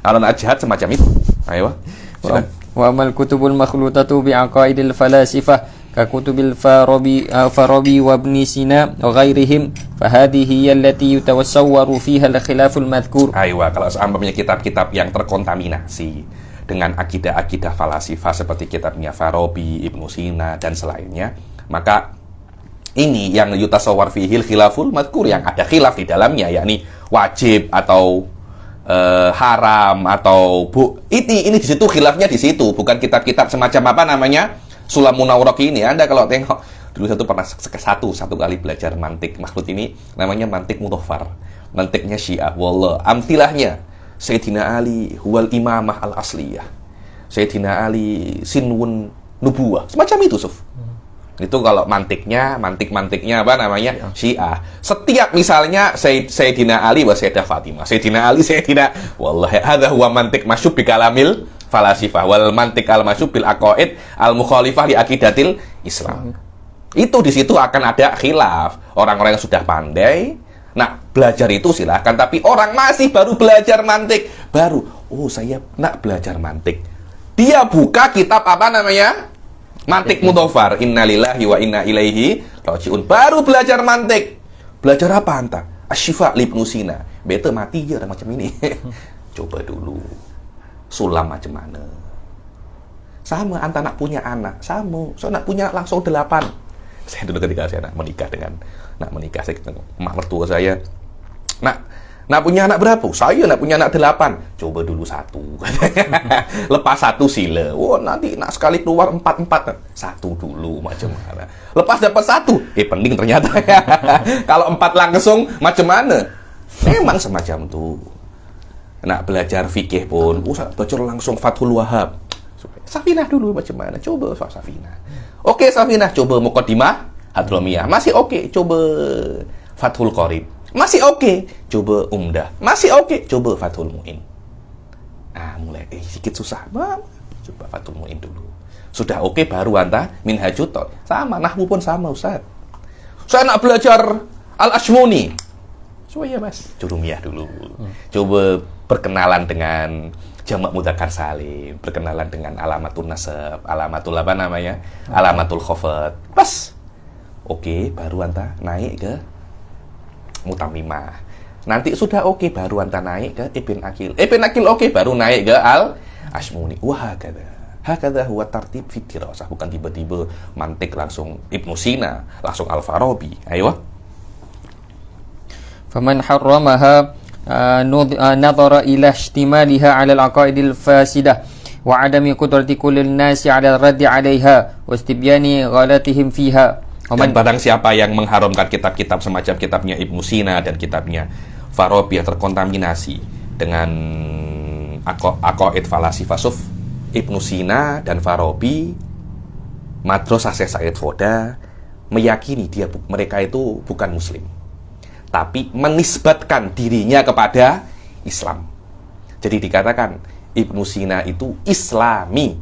Kalau nak jahat semacam itu. Ayo, silakan. Wa amal kutubul makhlutatu bi'aqaidil falasifah ka kutubil Farabi wa Ibn Sina wa ghairihim fahadihi hiya allati yutawassawwaru fiha al-khilaful madhkur. Ayo, kalau seumpamanya kitab-kitab yang terkontaminasi dengan akidah-akidah falasifah seperti kitabnya Farabi, Ibn Sina dan selainnya, maka ini yang yutasawwar fihil khilaful madhkur, yang ada khilaf di dalamnya, yakni wajib atau haram atau ini di situ khilafnya, di situ, bukan kitab-kitab semacam Sulam Munawwarah ini. Anda kalau tengok dulu satu kali belajar mantik makhluk ini, namanya mantik mudhaffar, mantiknya Syiah. Wallah, amtilahnya Sayyidina Ali huwal imamah al asliyah, Sayyidina Ali sinwun nubuwah, semacam itu, Suf. Itu kalau mantiknya Syiah. Setiap misalnya Sayyidina Ali wa Sayyidah Fatimah, Sayyidina Ali, wallahi hadza huwa mantik masyhub bi kalamil falasifah wal mantik al masyhub bil aqaid al mukhalifah li aqidatil Islam. Itu di situ akan ada khilaf. Orang-orang yang sudah pandai, nah belajar itu silahkan, tapi orang masih baru belajar mantik, saya nak belajar mantik. Dia buka kitab Mantik mudhaffar, innalillahi wa inna ilaihi raji'un. Baru belajar mantik. Belajar apa anta? Asy-Syifa li Ibnu Sina. Bete mati ya macam ini. Coba dulu. Sulam macam mana? Sama, anta nak punya anak. Sama. Saya nak punya langsung 8. Saya dulu ketika saya nak menikah, saya ketemu emak mertua saya. Nak punya anak berapa? Saya nak punya anak 8. Coba dulu 1. Lepas 1 sila. Nanti nak sekali keluar 4. 1 dulu macam mana. Lepas dapat 1. Penting ternyata. Kalau 4 langsung macam mana? Memang semacam itu. Nak belajar fikih pun, belajar langsung Fathul Wahhab. Safinah dulu macam mana? Coba Safinah. Oke, Safinah, coba Muqaddimah Hadramiyah. Masih oke, coba Fathul Qorib. Masih oke, coba Umdah. Masih oke, coba Fathul Mu'in. Mulai sedikit susah. Coba Fathul Mu'in dulu. Sudah oke, baru anta Minhajut. Sama, nahwu pun sama, Ustaz. Saya nak belajar Al-Ashmuni. Coba ya, Mas. Jurumiyah dulu. Coba berkenalan dengan jamak mudzakkar salim, berkenalan dengan alamatul nasab, alamatul alamatul khafat. Pas. Oke, baru anta naik ke Mutamimah. Nanti sudah oke baru anda naik ke Ibn Aqil. Ibn Aqil oke baru naik ke Al-Ashmuni. Wah hakadha huwa tartib fi dirasah. Bukan tiba-tiba mantik langsung Ibnu Sina, langsung Al-Farabi. Ayo. Faman harramaha nadhara ila ihtimaliha 'ala al-aqaidil fasidah wa 'adami qudrati kullin nasi 'ala ar-raddi 'alayha wa istibyani ghalatihim fiha. Dan barang siapa yang mengharamkan kitab-kitab semacam kitabnya Ibnu Sina dan kitabnya Farabi yang terkontaminasi dengan aqaid falasifah Ibnu Sina dan Farabi, Madrasah Syekh Said Foda meyakini mereka itu bukan muslim, tapi menisbatkan dirinya kepada Islam. Jadi dikatakan Ibnu Sina itu Islami,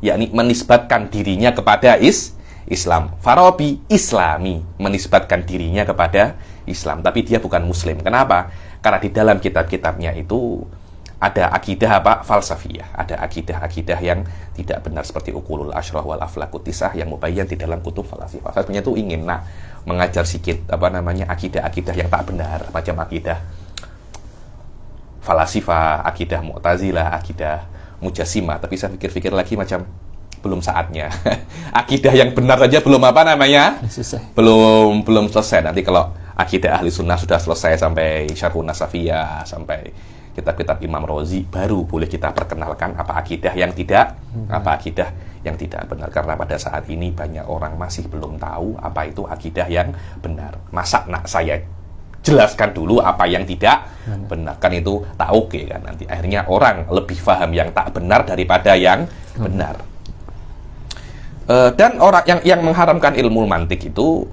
yakni menisbatkan dirinya kepada Islam. Farabi Islami, menisbatkan dirinya kepada Islam, tapi dia bukan muslim. Kenapa? Karena di dalam kitab-kitabnya itu ada akidah falsafiyah, ada akidah-akidah yang tidak benar seperti Uqulul Ashrah wal Aflaqut Tisah yang mubayyan di dalam kutub falasifah. Saya sebenarnya itu ingin mengajar sedikit akidah-akidah yang tak benar, macam akidah falasifah, akidah Mu'tazilah, akidah Mujassimah, tapi saya pikir-pikir lagi macam belum saatnya. Akidah yang benar saja belum belum selesai. Nanti kalau akidah ahli sunnah sudah selesai sampai Syarhun Nasafiyah, sampai kitab-kitab Imam Razi, baru boleh kita perkenalkan apa akidah yang tidak benar. Karena pada saat ini banyak orang masih belum tahu apa itu akidah yang benar. Masa saya jelaskan dulu apa yang tidak benar, kan itu tak oke kan. Nanti akhirnya orang lebih paham yang tak benar daripada yang benar. Dan orang yang mengharamkan ilmu mantik itu,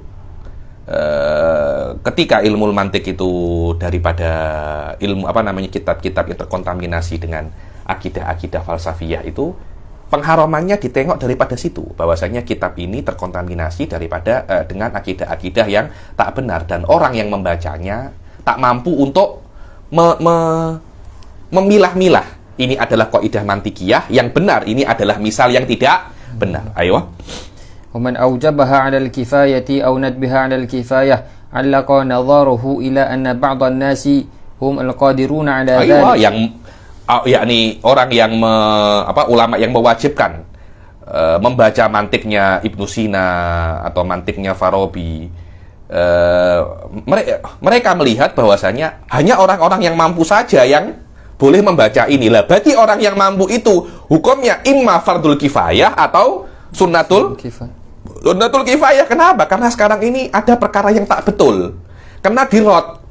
ketika ilmu mantik itu daripada ilmu kitab-kitab yang terkontaminasi dengan akidah-akidah falsafiyah itu, pengharamannya ditengok daripada situ, bahwasanya kitab ini terkontaminasi daripada dengan akidah-akidah yang tak benar, dan orang yang membacanya tak mampu untuk memilah-milah ini adalah kaidah mantikiyah yang benar, ini adalah misal yang tidak benar. Ayo. ومن أوجبها على الكفاية أو ندبها على الكفاية علق نظره إلى أن بعض الناس هم القادرون على ذلك. Yakni orang yang ulama yang mewajibkan membaca mantiknya Ibnu Sina atau mantiknya Farabi, mereka melihat bahwasanya hanya orang-orang yang mampu saja yang boleh membaca inilah. Bagi orang yang mampu itu hukumnya imma fardul kifayah atau sunnatul kifayah. Kenapa? Karena sekarang ini ada perkara yang tak betul, kena dirot.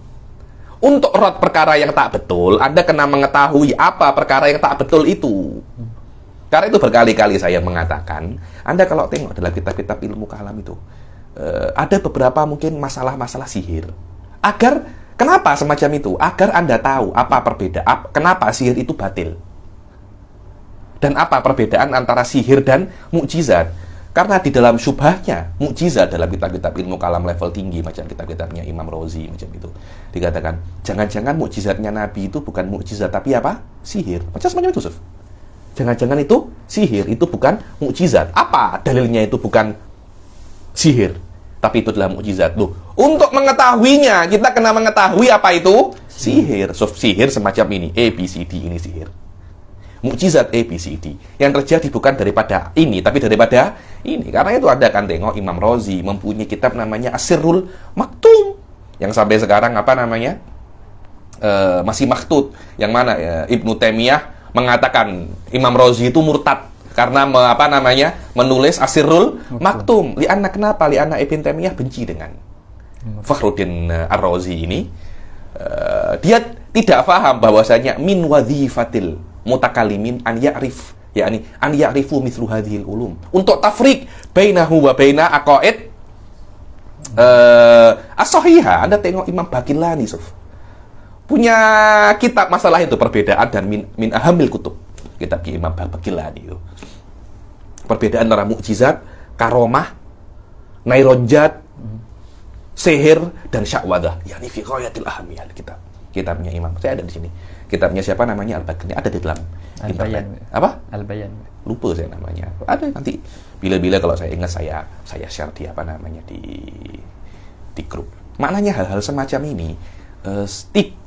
Untuk rot perkara yang tak betul, Anda kena mengetahui apa perkara yang tak betul itu. Karena itu berkali-kali saya mengatakan, Anda kalau tengok dalam kitab-kitab ilmu kalam itu, ada beberapa mungkin masalah-masalah sihir. Kenapa semacam itu? Agar Anda tahu apa perbedaan, kenapa sihir itu batil. Dan apa perbedaan antara sihir dan mukjizat. Karena di dalam syubhahnya, mukjizat dalam kitab-kitab ilmu kalam level tinggi, macam kitab-kitabnya Imam Razi, macam itu, dikatakan, jangan-jangan mukjizatnya Nabi itu bukan mukjizat, tapi apa? Sihir. Macam semacam itu, Suf. Jangan-jangan itu sihir, itu bukan mukjizat. Apa dalilnya itu bukan sihir, tapi itu adalah mukjizat. Loh, untuk mengetahuinya, kita kena mengetahui apa itu sihir. Suf, sihir semacam ini, A, B, C, D, ini sihir. Mukjizat A, B, C, D. Yang terjadi bukan daripada ini, tapi daripada ini. Karena itu Anda akan tengok Imam Razi mempunyai kitab namanya As-Sirrul Maktum, yang sampai sekarang masih makhtut. Yang mana Ibnu Taimiyah mengatakan Imam Razi itu murtad karena menulis As-Sirrul Maktum. Kenapa? Lianna Ibnu Taimiyah benci dengan Fakhruddin Ar-Razi ini. Dia tidak paham bahwasanya min wadhifatil mutakalimin an ya'rif, yakni an ya'rifu mithlu hadhil ulum, untuk tafrik bainahu wa baina aqaid as-sahihah. Anda tengok Imam Baqillani, Suf, punya kitab masalah itu, perbedaan, dan min ahamil kutub kitab Imam Baqillani itu, perbedaan antara mukjizat, karomah, naironjat, sihir, dan syakwadah, yakni fi ghayatil ahamiyah. Kitabnya Imam, saya ada di sini. Kitabnya siapa namanya? Al-Baqillani, ada di dalam internet. Apa? Al-Bayan. Lupa saya namanya. Ada nanti bila-bila kalau saya ingat saya share di di grup. Maknanya hal-hal semacam ini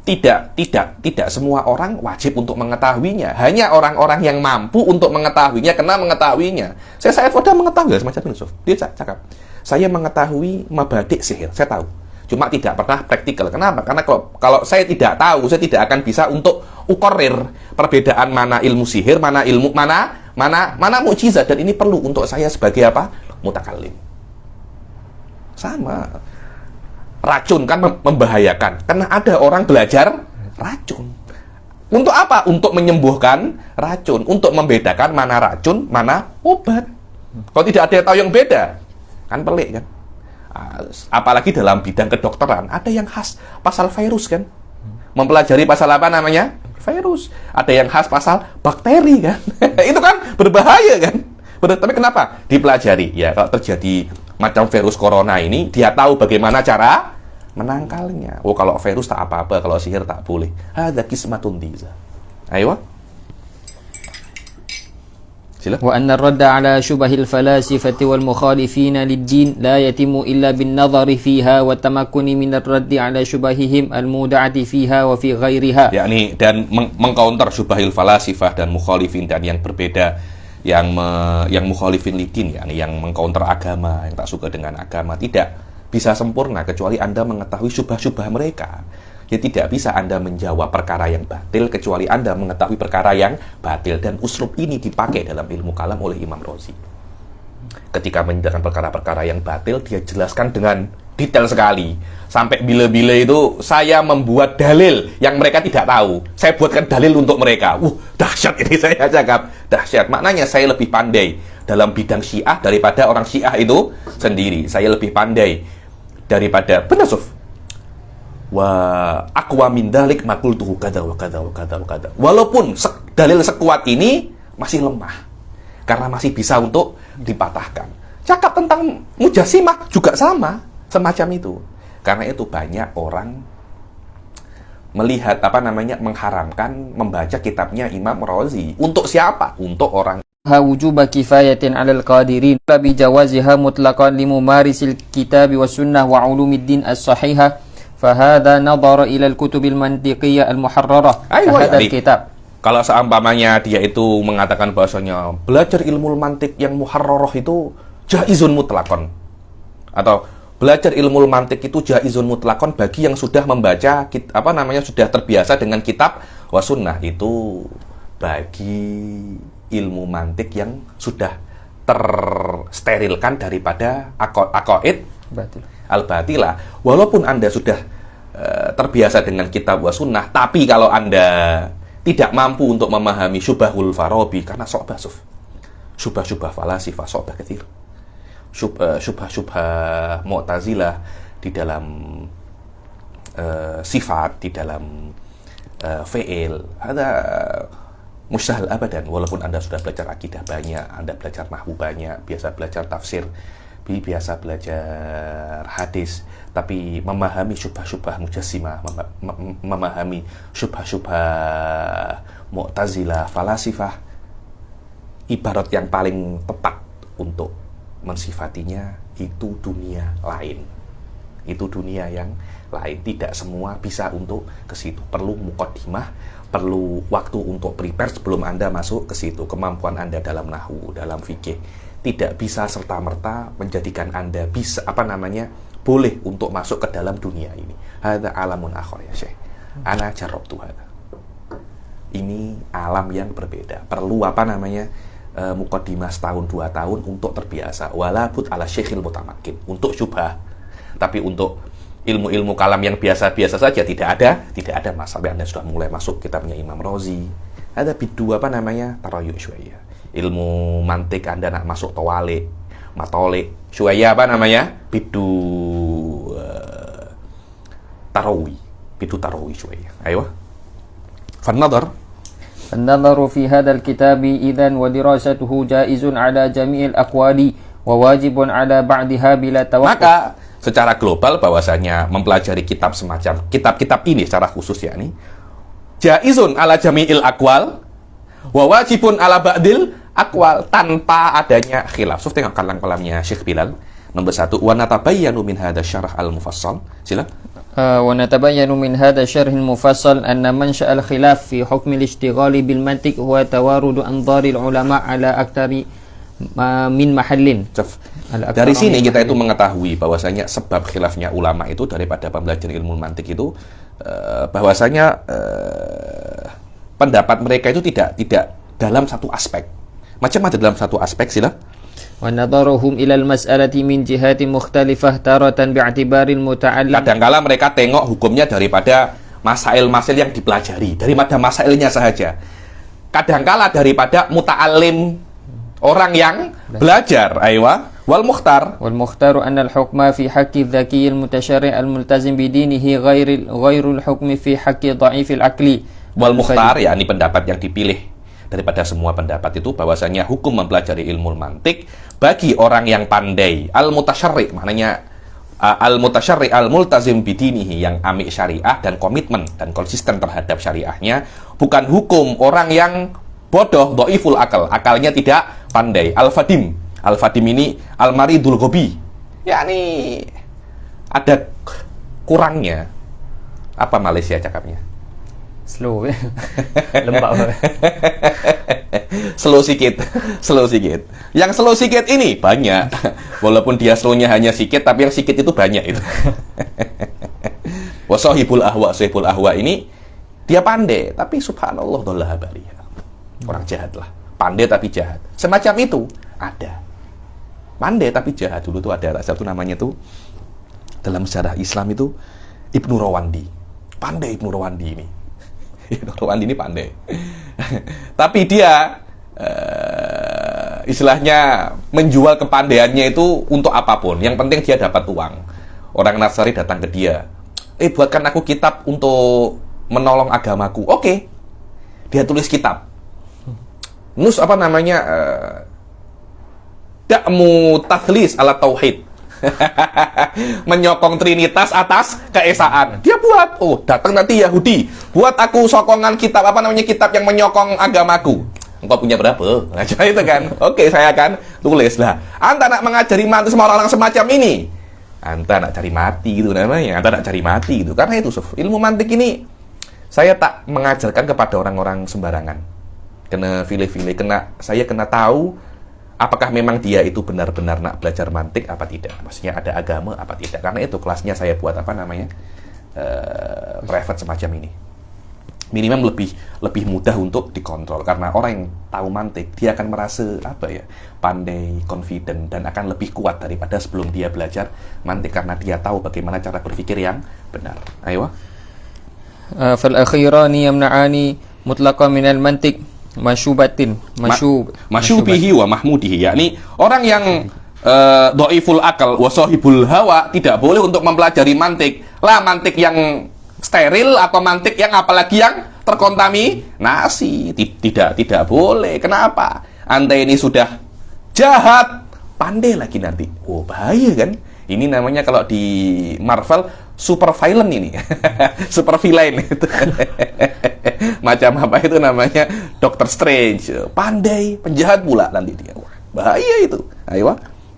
tidak semua orang wajib untuk mengetahuinya. Hanya orang-orang yang mampu untuk mengetahuinya, kena mengetahuinya. Saya pada mengetahui semacam itu. Dia cakap, saya mengetahui mabadik sihir, saya tahu. Cuma tidak pernah praktikal. Kenapa? Karena kalau saya tidak tahu, saya tidak akan bisa untuk ukorir perbedaan mana ilmu sihir, mana ilmu mana mukjizat, dan ini perlu untuk saya sebagai apa? Mutakallim. Sama. Racun kan membahayakan. Karena ada orang belajar racun. Untuk apa? Untuk menyembuhkan racun, untuk membedakan mana racun, mana obat. Kalau tidak ada yang tahu yang beda, kan pelik kan? Apalagi dalam bidang kedokteran, ada yang khas pasal virus kan? Mempelajari pasal apa namanya? Virus. Ada yang khas pasal bakteri kan? Itu kan berbahaya kan? Tapi kenapa? Dipelajari. Ya, kalau terjadi macam virus corona ini, dia tahu bagaimana cara menangkalnya. Oh, kalau virus tak apa-apa, kalau sihir tak boleh. Hadza qismatun diza. Ayo. Sila. Wa anna ar-radda ala syubahil falasifati wal mukhalifin lid-din la yatimu illa bin nadhari fiha wa tamakkuni min ar-raddi ala syubahihim al-muda'ati fiha wa fi ghairiha. Yakni dan mengcounter syubahil falasifah dan mukhalifin dan yang berbeda, yang mukhalifin lid-din, yakni yang mengcounter agama, yang tak suka dengan agama, tidak bisa sempurna kecuali Anda mengetahui syubah-syubah mereka. Ya, tidak bisa Anda menjawab perkara yang batil kecuali Anda mengetahui perkara yang batil. Dan uslub ini dipakai dalam ilmu kalam oleh Imam Razi. Ketika menjelaskan perkara-perkara yang batil, dia jelaskan dengan detail sekali. Sampai bila-bila itu saya membuat dalil yang mereka tidak tahu. Saya buatkan dalil untuk mereka. Dahsyat ini, saya cakap. Dahsyat. Maknanya saya lebih pandai dalam bidang Syiah daripada orang Syiah itu sendiri. Saya lebih pandai daripada penasuf. Wa aqwa min dalik maqultuhu kadza wa kadza wa kadza wa kadza. Walaupun dalil sekuat ini masih lemah karena masih bisa untuk dipatahkan. Cakap tentang mujassimah juga sama, semacam itu. Karena itu banyak orang melihat mengharamkan membaca kitabnya Imam Razi. Untuk siapa? Untuk orang wujuba kifayatin 'alal qadirin la bi jawaziha mutlaqan limumarisil kitabi was sunnah wa ulumiddin as-sahihah fa hadha nadhara ila al-kutubil mantiqiyyah al-muharrarah hadha al-kitab. Kalau seumpamanya dia itu mengatakan bahasanya belajar ilmu mantik yang muharrarah itu jaizun mutlaqan, atau belajar ilmu mantik itu jaizun mutlaqan bagi yang sudah membaca sudah terbiasa dengan kitab was sunnah, itu bagi ilmu mantik yang sudah tersterilkan daripada aqaid al-batilah. Walaupun Anda sudah terbiasa dengan kitab wa sunnah, tapi kalau Anda tidak mampu untuk memahami syubahul farabi, karena syubah-syubah falasifah syubah katsir, syubah mu'tazilah di dalam sifat, di dalam fi'il, ada mustahil abadan. Walaupun Anda sudah belajar akidah banyak, Anda belajar nahwu banyak, biasa belajar tafsir, biasa belajar hadis, tapi memahami syubah-syubah mujassimah, memahami syubah-syubah mu'tazilah, falasifah, ibarat yang paling tepat untuk mensifatinya itu dunia lain. Itu dunia yang lain. Tidak semua bisa untuk ke situ. Perlu muqaddimah, perlu waktu untuk prepare sebelum Anda masuk ke situ. Kemampuan Anda dalam nahwu, dalam fikih tidak bisa serta-merta menjadikan Anda bisa boleh untuk masuk ke dalam dunia ini. Hadza alamun akhar ya Syekh. Ana jarabtu hadza. Ini alam yang berbeda. Perlu muqaddimah setahun 2 tahun untuk terbiasa. Walabut ala syekhil mutamakkin, untuk syubhah. Tapi untuk ilmu-ilmu kalam yang biasa-biasa saja tidak ada masalah. Anda sudah mulai masuk kitabnya Imam Razi. Ada bidu tarayu syuaya. Ilmu mantik Anda nak masuk tawalik, matolik, syuaya bidu tarawi syuaya. Ayo. Fannadhar في هذا الكتاب إذن ودراسته جائز على جميع الأقوال وواجب على بعضها بلا توقف. Maka secara global bahwasanya mempelajari kitab semacam kitab-kitab ini secara khusus yakni jaizun ala jami'il aqwal wa wajibun ala ba'dil aqwal, tanpa adanya khilaf. Tengok kalam-kalamnya Syekh Bilal. Nomor 1, wa natabayyanu min hadha syarh al-mufassal. Sila. ونتبين من هذا الشرح المفصل أن منشأ الخلاف في حكم الاشتغال بالمنطق هو توارد أنظار العلماء على أكثر من محل. Dari sini kita itu mengetahui bahwasanya sebab khilafnya ulama itu daripada pembelajaran ilmu mantik itu bahwasanya pendapat mereka itu tidak dalam satu aspek. Macam ada dalam satu aspek, sila. وَنَظَرُهُمْ إِلَى الْمَسْأَلَةِ مِنْ جِهَاتٍ مُخْتَلِفَةٍ تَارَةً بِاعْتِبَارِ الْمُتَعَلِّمِ. Kadangkala mereka tengok hukumnya daripada masail-masail yang dipelajari, daripada masailnya saja. Kadangkala daripada muta'allim, orang yang belajar. Aywa. والمختار أن الحكم في حق الذكي المتشرع الملتزم بدينه غير الحكم في حق ضعيف العقل. والمختار yakni pendapat yang dipilih daripada semua pendapat itu bahwasanya hukum mempelajari ilmu mantik bagi orang yang pandai, al-mutasyarri, maknanya al-mutasyarri al-multazim bidinihi, yang amik syariah dan komitmen dan konsisten terhadap syariahnya, bukan hukum orang yang bodoh, dhaiful akal, akalnya tidak pandai, al-fadim. Al-fadim ini al-maridul ghobi, yakni ada kurangnya. Apa Malaysia cakapnya? Slow. Lembab. Slow sikit. Yang slow sikit ini banyak. Walaupun dia slownya hanya sikit, tapi yang sikit itu banyak itu. Wasahibul ahwa ini dia pandai, tapi subhanallah dollah bariha. Orang jahat lah. Pandai tapi jahat. Semacam itu ada. Pandai tapi jahat. Dulu tuh ada satu namanya tuh dalam sejarah Islam itu Ibnu Rawandi. Pandai Ibnu Rawandi ini. Ibnu Rawandi ini pandai. Tapi dia istilahnya menjual kepandaiannya itu untuk apapun. Yang penting dia dapat uang. Orang Nasrani datang ke dia. Buatkan aku kitab untuk menolong agamaku. Oke. Dia tulis kitab. Nus apa namanya? Dakmu tathlis ala tauhid. Menyokong trinitas atas keesaan. Dia buat, datang nanti Yahudi, buat aku sokongan kitab apa namanya, kitab yang menyokong agamaku. Engkau punya berapa? Nah, itu kan. Oke, saya akan tulis lah. Anta nak mengajari mati sama orang-orang semacam ini. Anta nak cari mati gitu namanya. Anta nak cari mati gitu. Karena itu ilmu mantik ini saya tak mengajarkan kepada orang-orang sembarangan. Kena pilih-pilih, saya kena tahu apakah memang dia itu benar-benar nak belajar mantik apa tidak? Maksudnya ada agama apa tidak? Karena itu kelasnya saya buat apa namanya private semacam ini. Minimum lebih mudah untuk dikontrol, karena orang yang tahu mantik dia akan merasa pandai, confident, dan akan lebih kuat daripada sebelum dia belajar mantik, karena dia tahu bagaimana cara berpikir yang benar. Ayo. Fal-akhirani yamna'ani mutlaqan minal mantik masyubihi wa mahmudihi, yakni orang yang dhaiful akal wa sahibul hawa tidak boleh untuk mempelajari mantik. Lah mantik yang steril atau mantik yang apalagi yang terkontaminasi tidak boleh. Kenapa? Anda ini sudah jahat, pandai lagi nanti. Bahaya kan? Ini namanya kalau di Marvel super villain ini. Super villain itu. Macam apa itu namanya? Doctor Strange. Pandai, penjahat pula nanti dia. Bahaya itu. Ayo.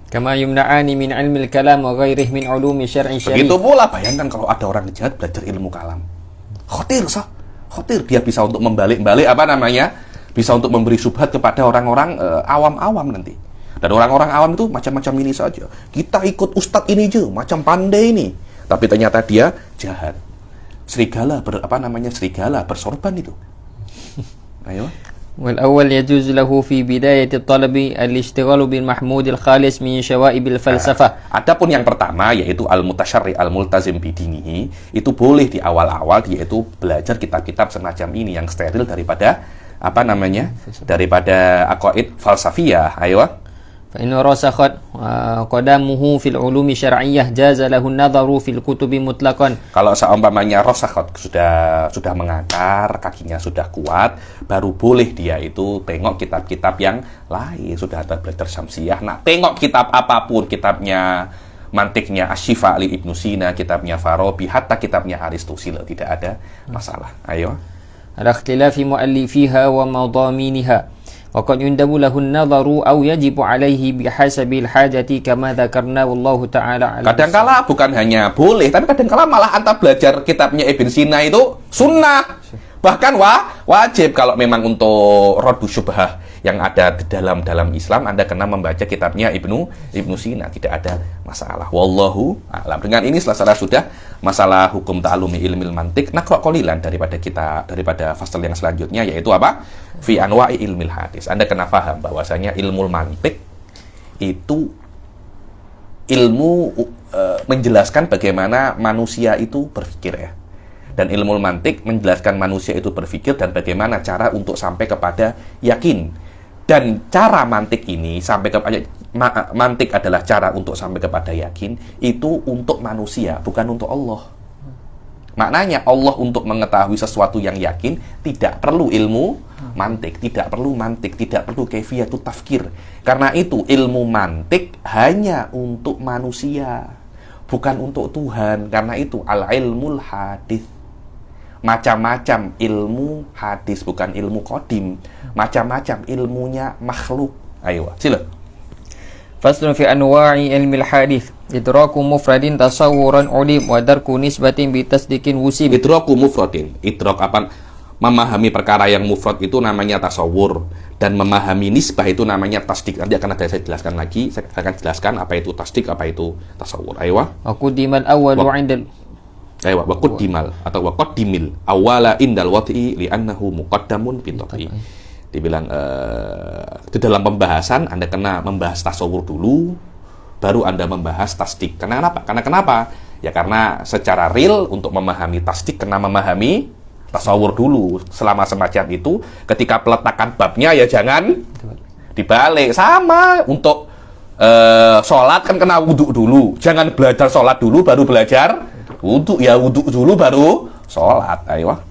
Kama yumna'ani min ilmil kalam wa ghairihi min ulumi syar'i syar'i. Begitu pula, bayangkan kalau ada orang jahat belajar ilmu kalam. Khotir. Dia bisa untuk membalik-balik apa namanya? Bisa untuk memberi syubhat kepada orang-orang awam-awam nanti. Dan orang-orang awam itu macam-macam ini saja. Kita ikut ustadz ini aja, macam pandai ini. Tapi ternyata dia jahat. Serigala bersorban itu. Ayo. Wal awal yajuz lahu fi bidayati talabi al-ishtighalu bil mahmud al-khalis min syawa'ib al-falsafah. Adapun yang pertama yaitu al-mutasyarri al-multazim bidinihi, itu boleh di awal-awal yaitu belajar kitab-kitab semacam ini yang steril daripada daripada aqaid falsafiyah. Ayo. Fa in rasakhat qadamuhu fil ulumi syar'iyyah jaza lahu an-nadharu fil kutubi mutlaqan. Kalau seumpamanya rasakhat sudah mengakar, kakinya sudah kuat, baru boleh dia itu tengok kitab-kitab yang lain. Sudah ada belajar Syamsiyah, nah tengok kitab apapun, kitabnya mantiknya Asy-Syifa li Ibnu Sina, kitabnya Farabi, hatta kitabnya Aristoteles, tidak ada masalah. Ayo. Ala ikhtilafi mu'allifiha wa madaminiha. وقد يندب له النظر أو يجب عليه بحسب الحاجة كما ذكرنا والله تعالى على Kadangkala bukan hanya boleh, tapi kadangkala malah anta belajar kitabnya Ibn Sina itu sunnah. Bahkan wajib kalau memang untuk Raddu Syubhah yang ada di dalam Islam, Anda kena membaca kitabnya Ibnu Sina, tidak ada masalah. Wallahu a'lam. Dengan ini selesai sudah masalah hukum ta'alumi ilmil mantik. Nah, kok kolilan daripada fasal yang selanjutnya, yaitu apa? Fi anwa'i ilmil hadis. Anda kena paham bahwasanya ilmu mantik itu ilmu menjelaskan bagaimana manusia itu berpikir ya. Dan ilmu mantik menjelaskan manusia itu berpikir dan bagaimana cara untuk sampai kepada yakin. Dan cara mantik ini sampai kepada mantik adalah cara untuk sampai kepada yakin itu untuk manusia, bukan untuk Allah. Maknanya Allah untuk mengetahui sesuatu yang yakin tidak perlu ilmu mantik, tidak perlu kaifiyatut tafkir. Karena itu ilmu mantik hanya untuk manusia, bukan untuk Tuhan. Karena itu al-ilmul hadits. Macam-macam ilmu hadis, bukan ilmu qadim. Macam-macam ilmunya makhluk. Ayo, sila. Faslun fi anwa'i ilmil hadis. Idraku mufradin tasawuran ulim wa darku nisbatin bitasdiqin wusib. Idraku mufradin. Idrak apa? Memahami perkara yang mufrad itu namanya tasawur, dan memahami nisbah itu namanya tasdik. Nanti akan ada saya jelaskan lagi. Saya akan jelaskan apa itu tasdik, apa itu tasawur. Ayo. Aku diman awal wa indal wa qaddimal atau wa qaddimil awala indal wati li'annahu muqaddamun fi taqi. Dibilang di dalam pembahasan Anda kena membahas tasawur dulu, baru Anda membahas tasdik. Kenapa? Ya karena secara real untuk memahami tasdik kena memahami tasawur dulu. Selama semacam itu, ketika peletakan babnya ya jangan dibalik. Sama untuk sholat kan kena wudhu dulu. Jangan belajar sholat dulu baru belajar wudhu, ya wudhu dulu baru sholat. Ayo.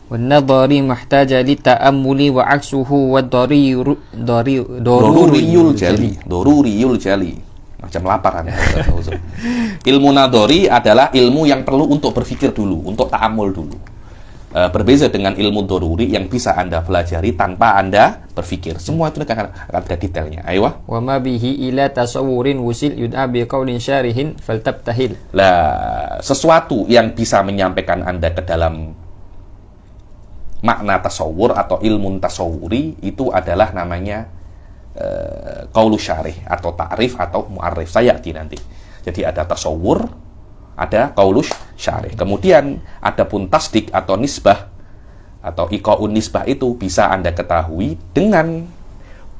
Wan-nadhari mahtaja li ta'ammuli wa aksuhu wa daruriyul jali. Macam laparan. Ilmu nadhari adalah ilmu yang perlu untuk berpikir dulu, untuk ta'ammul dulu. Berbeza dengan ilmu doruri yang bisa Anda pelajari tanpa Anda berpikir. Semua itu akan ada detailnya. Ayo. Wa ma bihi ila tasawurin wusil yud'a bi qaulin syarihin faltabtahil. Lah, sesuatu yang bisa menyampaikan Anda ke dalam makna tasawur atau ilmu tasawuri itu adalah namanya qaulu syarih atau ta'rif atau mu'arrif. Sayati nanti. Jadi ada tasawur, ada qaulus syarih. Kemudian adapun tasdik atau nisbah atau iqaun nisbah itu bisa Anda ketahui dengan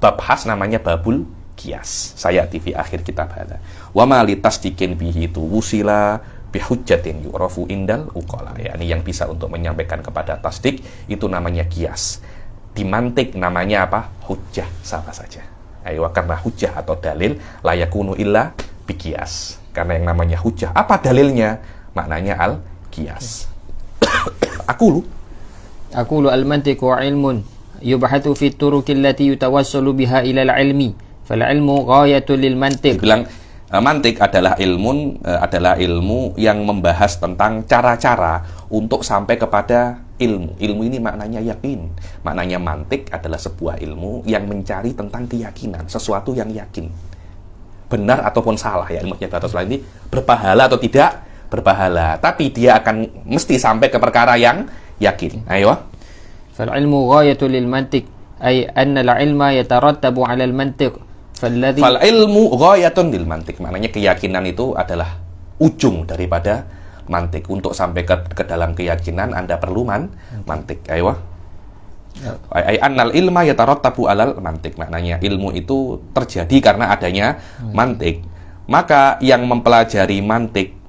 bab khas namanya babul qiyas. Saya di akhir kitab hada. Wa ma li tasdiqin bihi itu wusila bi hujjatin yu'rafu indal uqala. Yani yang bisa untuk menyampaikan kepada tasdik itu namanya qiyas. Di mantik namanya apa? Hujjah, sama saja. Ayo, karena hujjah atau dalil la yakunu illa bi qiyas. Karena yang namanya hujjah, apa dalilnya? Maknanya al-qiyas. Aqulu al-mantiqu ilmun yubhathu fi turuqil lati yutawassalu biha ila al-ilmi. Fal ilmu ghayatul lil mantiq. Bilang mantik adalah ilmu yang membahas tentang cara-cara untuk sampai kepada ilmu. Ilmu ini maknanya yakin. Maknanya mantik adalah sebuah ilmu yang mencari tentang keyakinan, sesuatu yang yakin. Benar ataupun salah ya ilmunya batas lain ini berpahala atau tidak berpahala, tapi dia akan mesti sampai ke perkara yang yakin. Ayo. Fal ilmu ghayatul lil mantiq ay anna al ilma yatarattabu ala al mantiq. Fal ilmu ghayatun lil mantiq. Maknanya keyakinan itu adalah ujung daripada mantik. Untuk sampai ke dalam keyakinan Anda perlu mantik. Ayo. Ay annal ilma yatarattabu alal mantik. Maknanya ilmu itu terjadi karena adanya mantik. Maka yang mempelajari mantik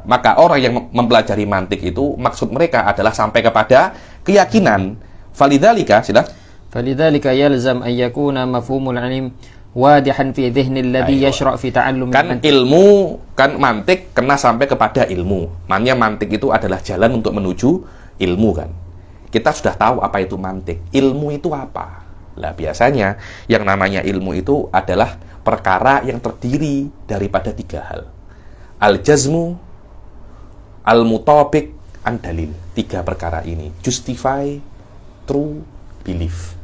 maka orang yang mempelajari mantik itu maksud mereka adalah sampai kepada keyakinan. Falidzalika sila. Falidzalika yalzam an yakuna mafhumul ilm wadihan fi dhihni alladhi yashra' fi ta'allum. Kan ilmu, kan mantik kena sampai kepada ilmu. Maknanya mantik itu adalah jalan untuk menuju ilmu kan. Kita sudah tahu apa itu mantik. Ilmu itu apa? Lah biasanya yang namanya ilmu itu adalah perkara yang terdiri daripada 3 hal. Al-jazmu, al-mutabiq, an-dalil. 3 perkara ini. Justify, true, belief.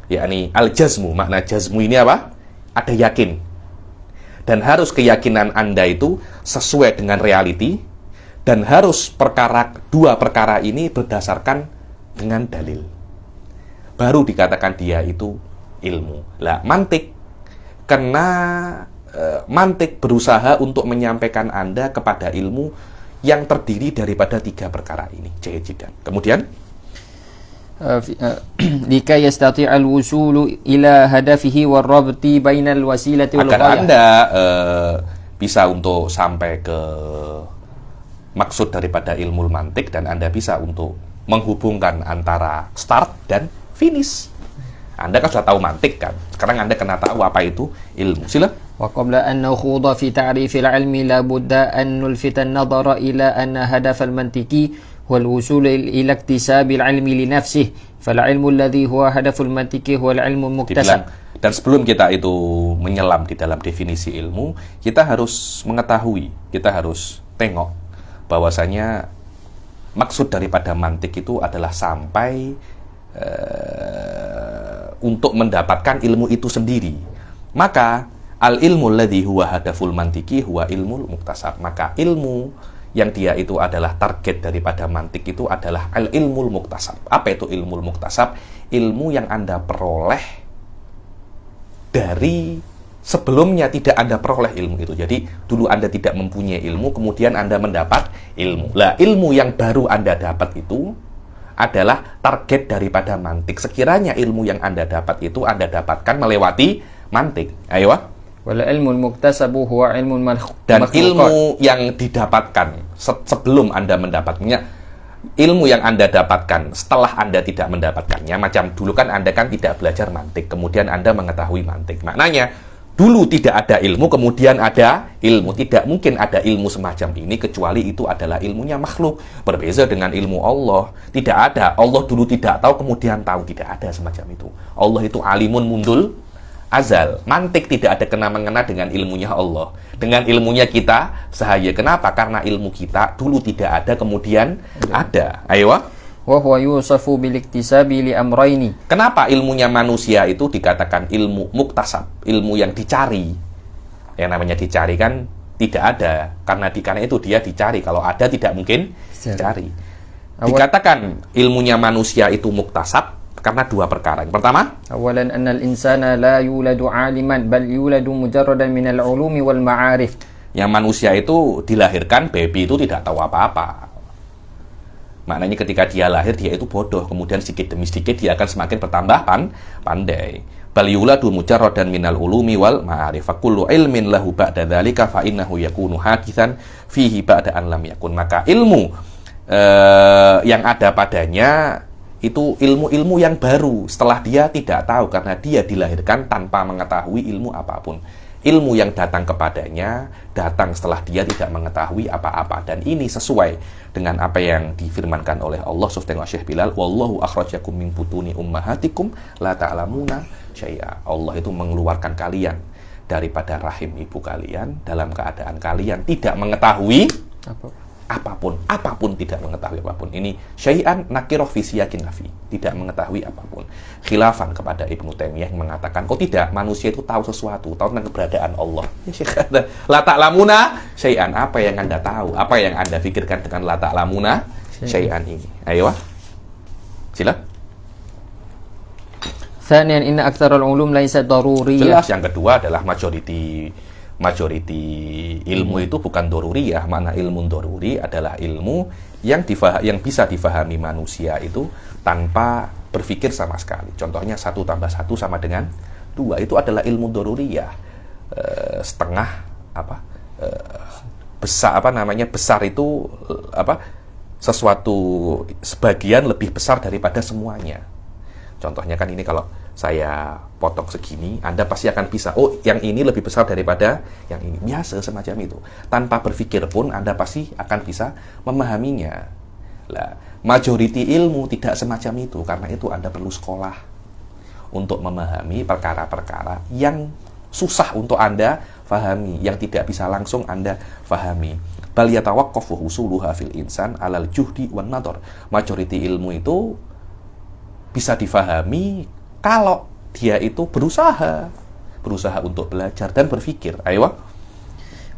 Yakni al-jazmu, makna jazmu ini apa? Ada yakin. Dan harus keyakinan Anda itu sesuai dengan reality, dan harus dua perkara ini berdasarkan dengan dalil. Baru dikatakan dia itu ilmu. Lah, mantik, karena mantik berusaha untuk menyampaikan Anda kepada ilmu yang terdiri daripada 3 perkara ini. Jayyid. Kemudian likai yastati' al-wusulu ila hadafihi warrabti bainal wasilati wal agar ghayah. Anda bisa untuk sampai ke maksud daripada ilmu mantik, dan Anda bisa untuk menghubungkan antara start dan finish. Anda kan sudah tahu mantik kan, sekarang Anda kena tahu apa itu ilmu. Sila. Wa qabla an nakhuda fi ta'rifil ilmi la budda an nulfita an-nadhara ila anna hadaf al-mantiki huwa al-wusul ila iktisabil ilmi li nafsihi fal ilmu alladhi huwa hadaful mantiki huwa al-ilmu muktasab. Dan sebelum kita itu menyelam di dalam definisi ilmu, kita harus mengetahui, kita harus tengok bahwasanya maksud daripada mantik itu adalah sampai untuk mendapatkan ilmu itu sendiri. Maka al-ilmu alladhi huwa hadaful mantiki huwa ilmul muktasab. Maka ilmu yang dia itu adalah target daripada mantik itu adalah al-ilmul muktasab. Apa itu ilmul muktasab? Ilmu yang Anda peroleh dari sebelumnya tidak Anda peroleh ilmu itu. Jadi dulu Anda tidak mempunyai ilmu, kemudian Anda mendapat ilmu. Lah, ilmu yang baru Anda dapat itu adalah target daripada mantik. Sekiranya ilmu yang Anda dapat itu Anda dapatkan melewati mantik. Ayo. Wal ilmul muktasabu huwa ilmun dan ilmu yang didapatkan sebelum Anda mendapatkannya, ilmu yang Anda dapatkan setelah Anda tidak mendapatkannya, macam dulu kan Anda kan tidak belajar mantik, kemudian Anda mengetahui mantik. Maknanya dulu tidak ada ilmu, kemudian ada ilmu. Tidak mungkin ada ilmu semacam ini kecuali itu adalah ilmunya makhluk. Berbeza dengan ilmu Allah. Tidak ada. Allah dulu tidak tahu, kemudian tahu. Tidak ada semacam itu. Allah itu alimun mundul azal. Mantik tidak ada kena-mengena dengan ilmunya Allah. Dengan ilmunya kita sahaya. Kenapa? Karena ilmu kita dulu tidak ada, kemudian ada. Ayo. Wa huwa yusafu bil iktisabi li amrayni. Kenapa ilmunya manusia itu dikatakan ilmu muktasab, ilmu yang dicari? Yang namanya dicari kan tidak ada, karena itu dia dicari. Kalau ada tidak mungkin dicari. Dikatakan ilmunya manusia itu muktasab karena 2 perkara. Yang pertama, awalan annal insana la yuladu aliman bal yuladu mujarradan minal ulumi wal ma'arif. Yang manusia itu dilahirkan baby itu tidak tahu apa-apa. Maknanya ketika dia lahir dia itu bodoh, kemudian sedikit demi sedikit dia akan semakin bertambah pandai. Bal yuladu mujarradan minal ulumi wal ma'arif. Fa kullu ilmin lahu ba'da dzalika fa innahu yakunu haditsan fihi ba'da an lam yakun. Maka ilmu yang ada padanya itu ilmu-ilmu yang baru setelah dia tidak tahu, karena dia dilahirkan tanpa mengetahui ilmu apapun. Ilmu yang datang kepadanya datang setelah dia tidak mengetahui apa-apa, dan ini sesuai dengan apa yang difirmankan oleh Allah. Tengok Syekh Bilal, wallahu akhrajakum min butuni ummahatikum la ta'lamuna syai'a. Allah itu mengeluarkan kalian daripada rahim ibu kalian dalam keadaan kalian tidak mengetahui apapun tidak mengetahui apapun. Ini syai'an nakirah fi siyakin nafi, tidak mengetahui apapun. Khilafan kepada Ibnu Taimiyah yang mengatakan, kok tidak, manusia itu tahu sesuatu, tahu tentang keberadaan Allah. La ta'lamuna syai'an, apa yang Anda tahu, apa yang Anda pikirkan dengan la ta'lamuna syai'an ini. Ayo. Sila. Thaniyan inna aktsarul ulum laysat daruriyah. Jelas, yang kedua adalah majority ilmu itu bukan doruriyah. Makna ilmu doruri adalah ilmu yang bisa difahami manusia itu tanpa berpikir sama sekali. Contohnya 1 + 1 sama dengan 2, itu adalah ilmu doruriyah. Besar itu sesuatu sebagian lebih besar daripada semuanya. Contohnya kan ini, kalau saya potong segini, Anda pasti akan bisa, oh yang ini lebih besar daripada yang ini. Biasa semacam itu. Tanpa berpikir pun Anda pasti akan bisa memahaminya. Lah, majority ilmu tidak semacam itu. Karena itu Anda perlu sekolah untuk memahami perkara-perkara yang susah untuk Anda fahami, yang tidak bisa langsung Anda fahami. Bal yatawaqqafu husuluha fil insan alal juhdi wan nadhar. Majority ilmu itu bisa difahami kalau dia itu berusaha untuk belajar dan berpikir. Ayo.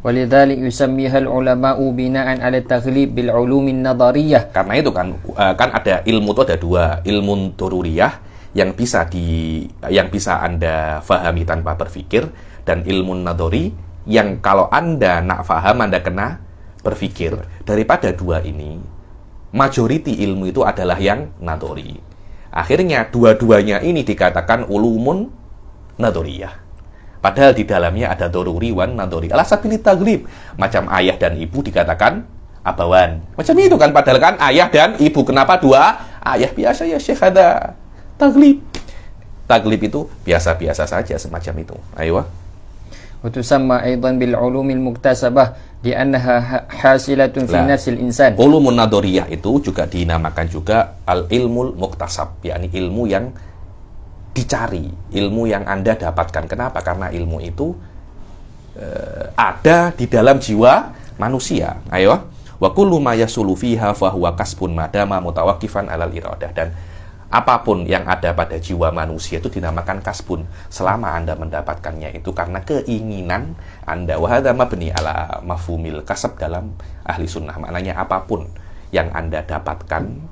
ولذلك يسميها العلماء بناء على التغليب بالعلوم النظرية. Karena itu kan ada ilmu itu ada dua, ilmu daruriyah yang bisa Anda fahami tanpa berpikir, dan ilmu nadori yang kalau Anda nak faham Anda kena berpikir. Daripada dua ini, majority ilmu itu adalah yang nadori. Akhirnya dua-duanya ini dikatakan ulumun nadoriyah. Padahal di dalamnya ada doruri wan nadori. Ala sabili taglib. Macam ayah dan ibu dikatakan abawan. Macam itu kan, padahal kan ayah dan ibu. Kenapa dua ayah? Biasa ya Syekh, ada taglib. Taglib itu biasa-biasa saja semacam itu. Ayo. وتسمى أيضا بالعلوم المكتسبة لأنها حاصلة في نفس الإنسان. Ulumun nadoriyah itu juga dinamakan juga al-ilmul muktasab, yakni ilmu yang dicari, ilmu yang Anda dapatkan. Kenapa? Karena ilmu itu ada di dalam jiwa manusia. Ayo. Wa kullu ma yasulu fiha fa huwa kasbun madama mutawaqqifan 'alal iradah. Dan apapun yang ada pada jiwa manusia itu dinamakan kasbun selama Anda mendapatkannya itu karena keinginan Anda. Wa hadza mabni 'ala mafhumil kasab dalam ahli sunnah. Maknanya apapun yang Anda dapatkan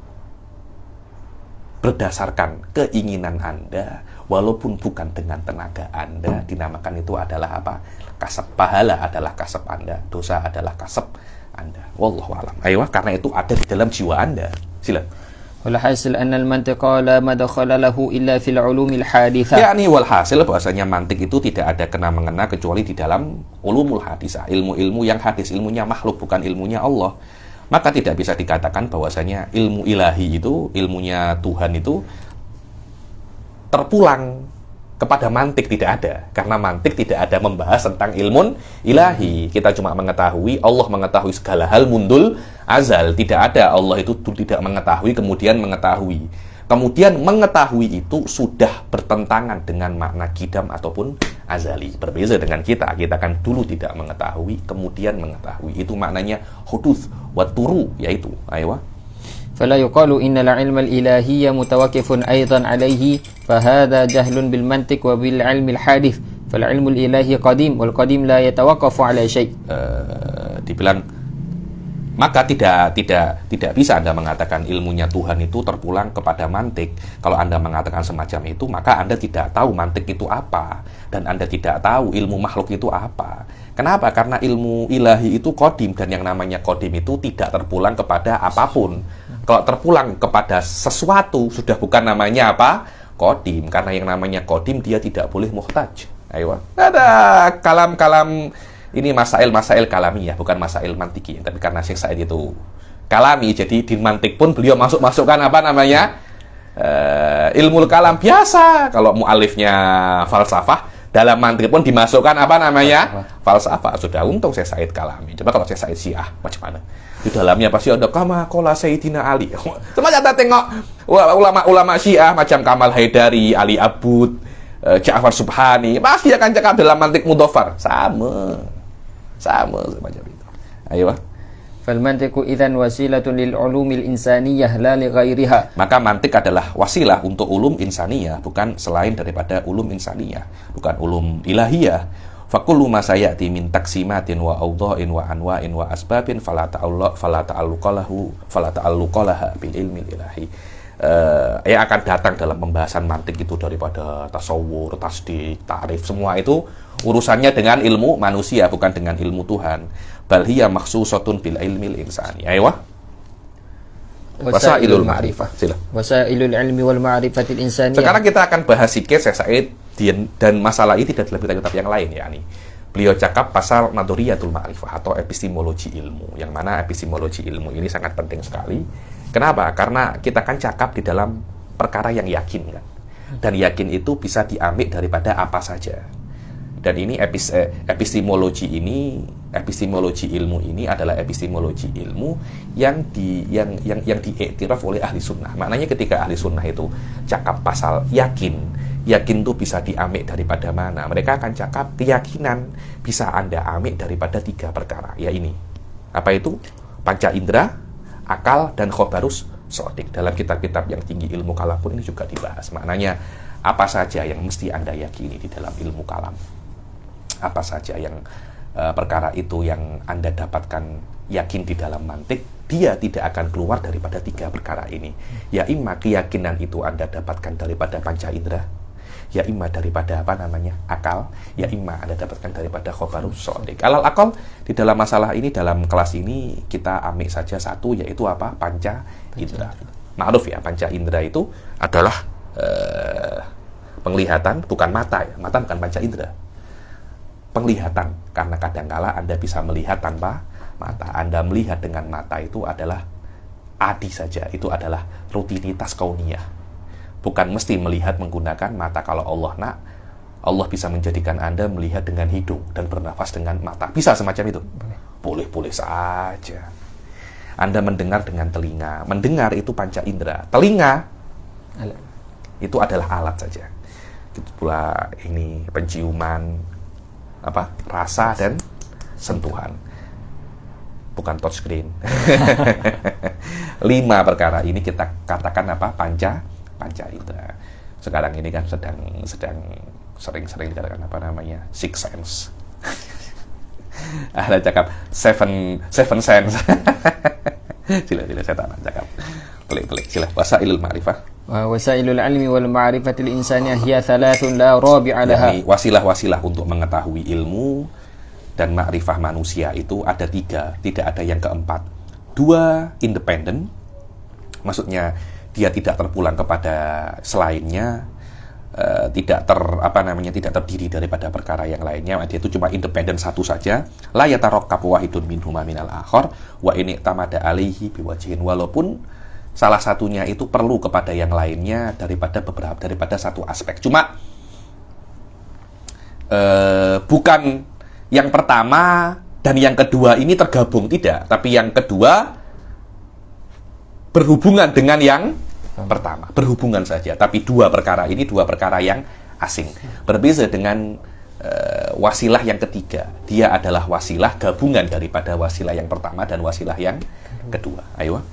berdasarkan keinginan Anda, walaupun bukan dengan tenaga Anda, dinamakan itu adalah apa? Kasab. Pahala adalah kasab Anda, dosa adalah kasab Anda. Wallahu a'lam. Ayo, karena itu ada di dalam jiwa Anda. Sila. والحاصل أن المنطق لا مدخل له إلا في العلوم الحادثة. Yakni walhasil bahwasanya mantik itu tidak ada kena mengena kecuali di dalam ulumul hadisah, ilmu-ilmu yang hadis, ilmunya makhluk bukan ilmunya Allah. Maka tidak bisa dikatakan bahwasanya ilmu ilahi itu, ilmunya Tuhan itu terpulang kepada mantik, tidak ada. Karena mantik tidak ada membahas tentang ilmu ilahi. Kita cuma mengetahui, Allah mengetahui segala hal mundul azal. Tidak ada, Allah itu tidak mengetahui kemudian mengetahui. Kemudian mengetahui itu sudah bertentangan dengan makna kidam ataupun azali. Berbeza dengan kita kan dulu tidak mengetahui, kemudian mengetahui. Itu maknanya huduth wa turu, yaitu. Ayo. فلا يقال إن العلم الإلهي متوقف أيضا عليه فهذا جهل بالمنطق وبالعلم الحادث فالعلم الإلهي قديم والقديم لا يتوقف على شيء. Dibilang maka tidak bisa Anda mengatakan ilmunya Tuhan itu terpulang kepada mantik. Kalau Anda mengatakan semacam itu, maka Anda tidak tahu mantik itu apa, dan Anda tidak tahu ilmu makhluk itu apa. Kenapa? Karena ilmu ilahi itu qadim, dan yang namanya qadim itu tidak terpulang kepada apapun. Kalau terpulang kepada sesuatu, sudah bukan namanya apa? Qadim. Karena yang namanya qadim, dia tidak boleh muhtaj. Ayo. Ada kalam-kalam. Ini masail kalami ya, bukan masail mantiki. Tapi karena Syekh Said itu kalami, jadi di mantik pun beliau masukkan apa namanya? Ilmu kalam biasa. Kalau mu'alifnya falsafah, dalam mantik pun dimasukkan apa namanya? Falsafah. Sudah untung Syekh Said kalami. Coba kalau Syekh Said Syiah, macam mana? Di dalamnya pasti ada kama qala Sayyidina Ali. Coba kita tengok ulama-ulama Syiah macam Kamal Haidari, Ali Abud, Ja'far Subhani, pasti akan cakap dalam mantik mudhafar. Sama semacam itu. Ayo. فالمنطق إذن وسيلة للعلوم الإنسانية لا لغيرها. Maka mantik adalah wasilah untuk ulum insaniyah, bukan selain daripada ulum insaniyah, bukan ulum ilahiyah. Fakullu ma sayati min taksimatin wa awdha'in wa anwa'in wa asbabin fala ta'alluqalaha bil ilmi ilahi. Yang akan datang dalam pembahasan mantik itu daripada tasawur, tasdik, ta'rif, semua itu urusannya dengan ilmu manusia, bukan dengan ilmu Tuhan. Bal hiya makhsusatun bil ilmil insani. Ayo. Wasailul ma'rifah. Sila. Wasailul ilmi wal ma'rifatil insaniyah. Sekarang kita akan bahas sikit Syekh Said dan masalah ini tidak dalam kitab-kitab yang lain, yakni beliau cakap pasal nadhariyatul ma'rifah atau epistemologi ilmu, yang mana epistemologi ilmu ini sangat penting sekali. Kenapa? Karena kita kan cakap di dalam perkara yang yakin kan. Dan yakin itu bisa diambil daripada apa saja. Dan ini epistemologi ilmu ini adalah epistemologi ilmu yang diiktiraf oleh ahli sunnah. Maknanya ketika ahli sunnah itu cakap pasal yakin itu bisa diambil daripada mana? Mereka akan cakap keyakinan bisa Anda ambil daripada 3 perkara. Ya ini. Apa itu? Panca indera, akal, dan khobarus sodik. Dalam kitab-kitab yang tinggi ilmu kalam pun ini juga dibahas. Maknanya apa saja yang mesti Anda yakini di dalam ilmu kalam. Apa saja yang perkara itu yang Anda dapatkan yakin di dalam mantik, dia tidak akan keluar daripada 3 perkara ini. Ya imma keyakinan itu Anda dapatkan daripada panca indera, ya imma daripada akal, ya imma Anda dapatkan daripada khobarus sodik. Alal akal di dalam masalah ini, dalam kelas ini kita ambil saja satu, yaitu apa? Panca indera. Ma'ruf ya, panca indera itu adalah penglihatan, bukan mata ya. Mata bukan panca indera. Penglihatan, karena kadangkala Anda bisa melihat tanpa mata. Anda melihat dengan mata itu adalah adi saja, itu adalah rutinitas kauniyah. Bukan mesti melihat menggunakan mata. Kalau Allah Allah bisa menjadikan Anda melihat dengan hidung dan bernafas dengan mata. Bisa semacam itu? Boleh-boleh saja. Anda mendengar dengan telinga. Mendengar itu panca indera. Telinga itu adalah alat saja. Itu pula ini penciuman, rasa dan sentuhan, bukan touchscreen. 5 perkara ini kita katakan panca indera. Sekarang ini kan sedang sering-sering dikatakan six sense. Ada cakap seven sense. Sila saya tak nak cakap. Pelik-pelik. Sila wasailul ma'rifah. Wasailul ilmi wal ma'rifatil insaniyah hiya thalathun la rabi'a laha. Wasilah-wasilah untuk mengetahui ilmu dan ma'rifah manusia itu ada 3, tidak ada yang keempat. 2 independen, maksudnya dia tidak terpulang kepada selainnya, tidak terdiri daripada perkara yang lainnya. Dia itu cuma independen satu saja. La yatarakkabu wahidun minhuma minal akhar wa in tamada alaihi biwajhin, walaupun salah satunya itu perlu kepada yang lainnya daripada satu aspek. Cuma bukan yang pertama dan yang kedua ini tergabung, tidak. Tapi yang kedua berhubungan dengan yang pertama. Berhubungan saja. Tapi 2 perkara ini 2 perkara yang asing. Berbeza dengan wasilah yang ketiga. Dia adalah wasilah gabungan daripada wasilah yang pertama dan wasilah yang kedua. Ayo.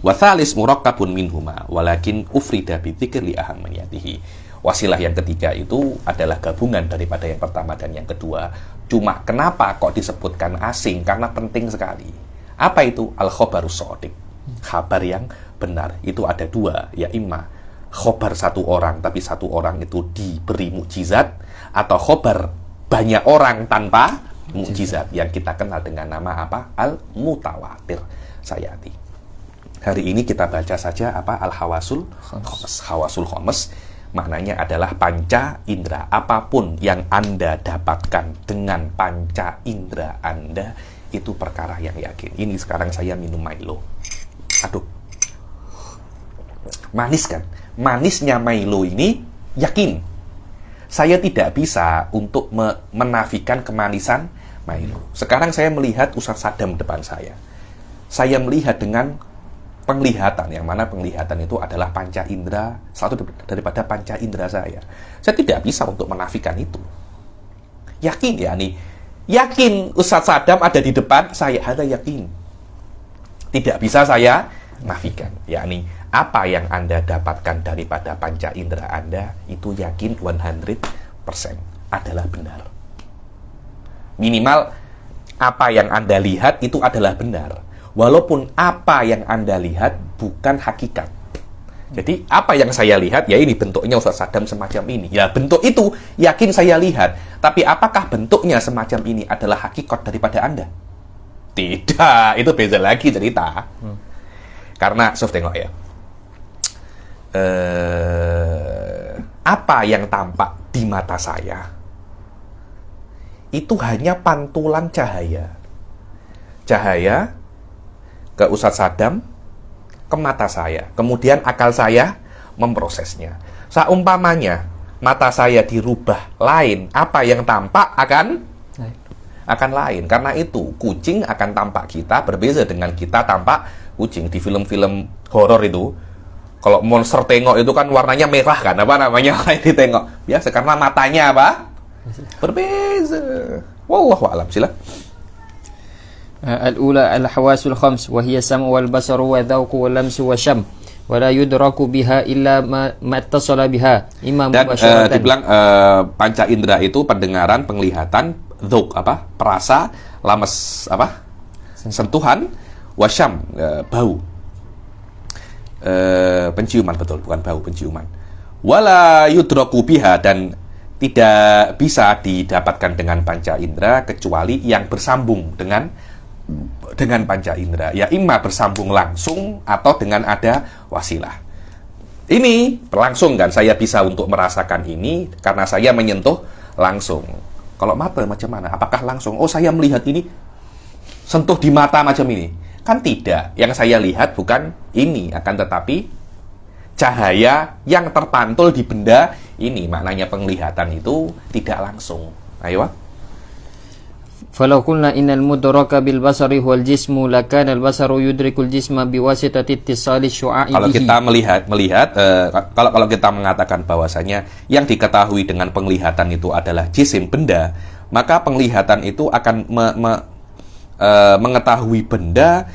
Wathalis murakkabun minhuma walakin ufrida bidzikri ahammaniyatihi. Wasilah yang ketiga itu adalah gabungan daripada yang pertama dan yang kedua. Cuma kenapa kok disebutkan asing? Karena penting sekali. Apa itu? Al-khobarus sodik. Kabar yang benar. Itu ada 2, ya imma khobar 1 orang, tapi 1 orang itu diberi mukjizat, atau khobar banyak orang tanpa mukjizat, yang kita kenal dengan nama Al-mutawatir. Sayati. Hari ini kita baca saja Al-Hawasul Khomes. Hawasul Khomes maknanya adalah panca indera. Apapun yang Anda dapatkan dengan panca indera Anda, itu perkara yang yakin. Ini sekarang saya minum Milo. Aduh. Manis kan? Manisnya Milo ini yakin. Saya tidak bisa untuk menafikan kemanisan Milo. Sekarang saya melihat Ustaz Sadam depan saya. Saya melihat dengan penglihatan, yang mana penglihatan itu adalah panca indera, satu daripada panca indera saya. Saya tidak bisa untuk menafikan itu. Yakin ya nih. Yakin Ustaz Sadam ada di depan saya, ada yakin. Tidak bisa saya nafikan. Yakni apa yang Anda dapatkan daripada panca indera Anda itu yakin 100% adalah benar. Minimal apa yang Anda lihat itu adalah benar. Walaupun apa yang Anda lihat bukan hakikat. Jadi apa yang saya lihat, ya ini bentuknya Ustaz Sadam semacam ini. Ya bentuk itu yakin saya lihat. Tapi apakah bentuknya semacam ini adalah hakikat daripada Anda? Tidak, itu beda lagi cerita. Karena, Sof tengok ya. Apa yang tampak di mata saya, itu hanya pantulan cahaya. Cahaya ke Ustaz Sadam, ke mata saya. Kemudian akal saya memprosesnya. Seumpamanya mata saya dirubah lain, apa yang tampak akan lain. Karena itu kucing akan tampak kita berbeza dengan kita tampak kucing. Di film-film horor itu, kalau monster tengok itu kan warnanya merah kan, kayak ditengok. Biasa karena matanya berbeza. Wallahu a'lam. Sila. الأولى الحواس الخمس وهي السمع والبصر والذوق واللمس والشم ولا يدرك بها إلا ما اتصل بها إما Dan مباشرة. dibilang panca indera itu pendengaran, penglihatan, dzauq apa? Perasa, lames apa? Sentuhan, wasyam bau. Penciuman, betul, bukan bau, penciuman. Wala yudraku biha, dan tidak bisa didapatkan dengan panca indera kecuali yang bersambung dengan panca indera, ya imma bersambung langsung atau dengan ada wasilah. Ini langsung kan, saya bisa untuk merasakan ini karena saya menyentuh langsung. Kalau mata macam mana? Apakah langsung? Oh, saya melihat ini sentuh di mata macam ini. Kan tidak. Yang saya lihat bukan ini, akan tetapi cahaya yang terpantul di benda ini. Maknanya penglihatan itu tidak langsung. Ayo. فلو قلنا إن المدرك بالبصر هو الجسم لكان البصر يدرك الجسم بواسطة اتصال الشعاع Kalau به. kita kalau kita mengatakan bahwasanya yang diketahui dengan penglihatan itu adalah jisim benda, maka penglihatan itu akan mengetahui benda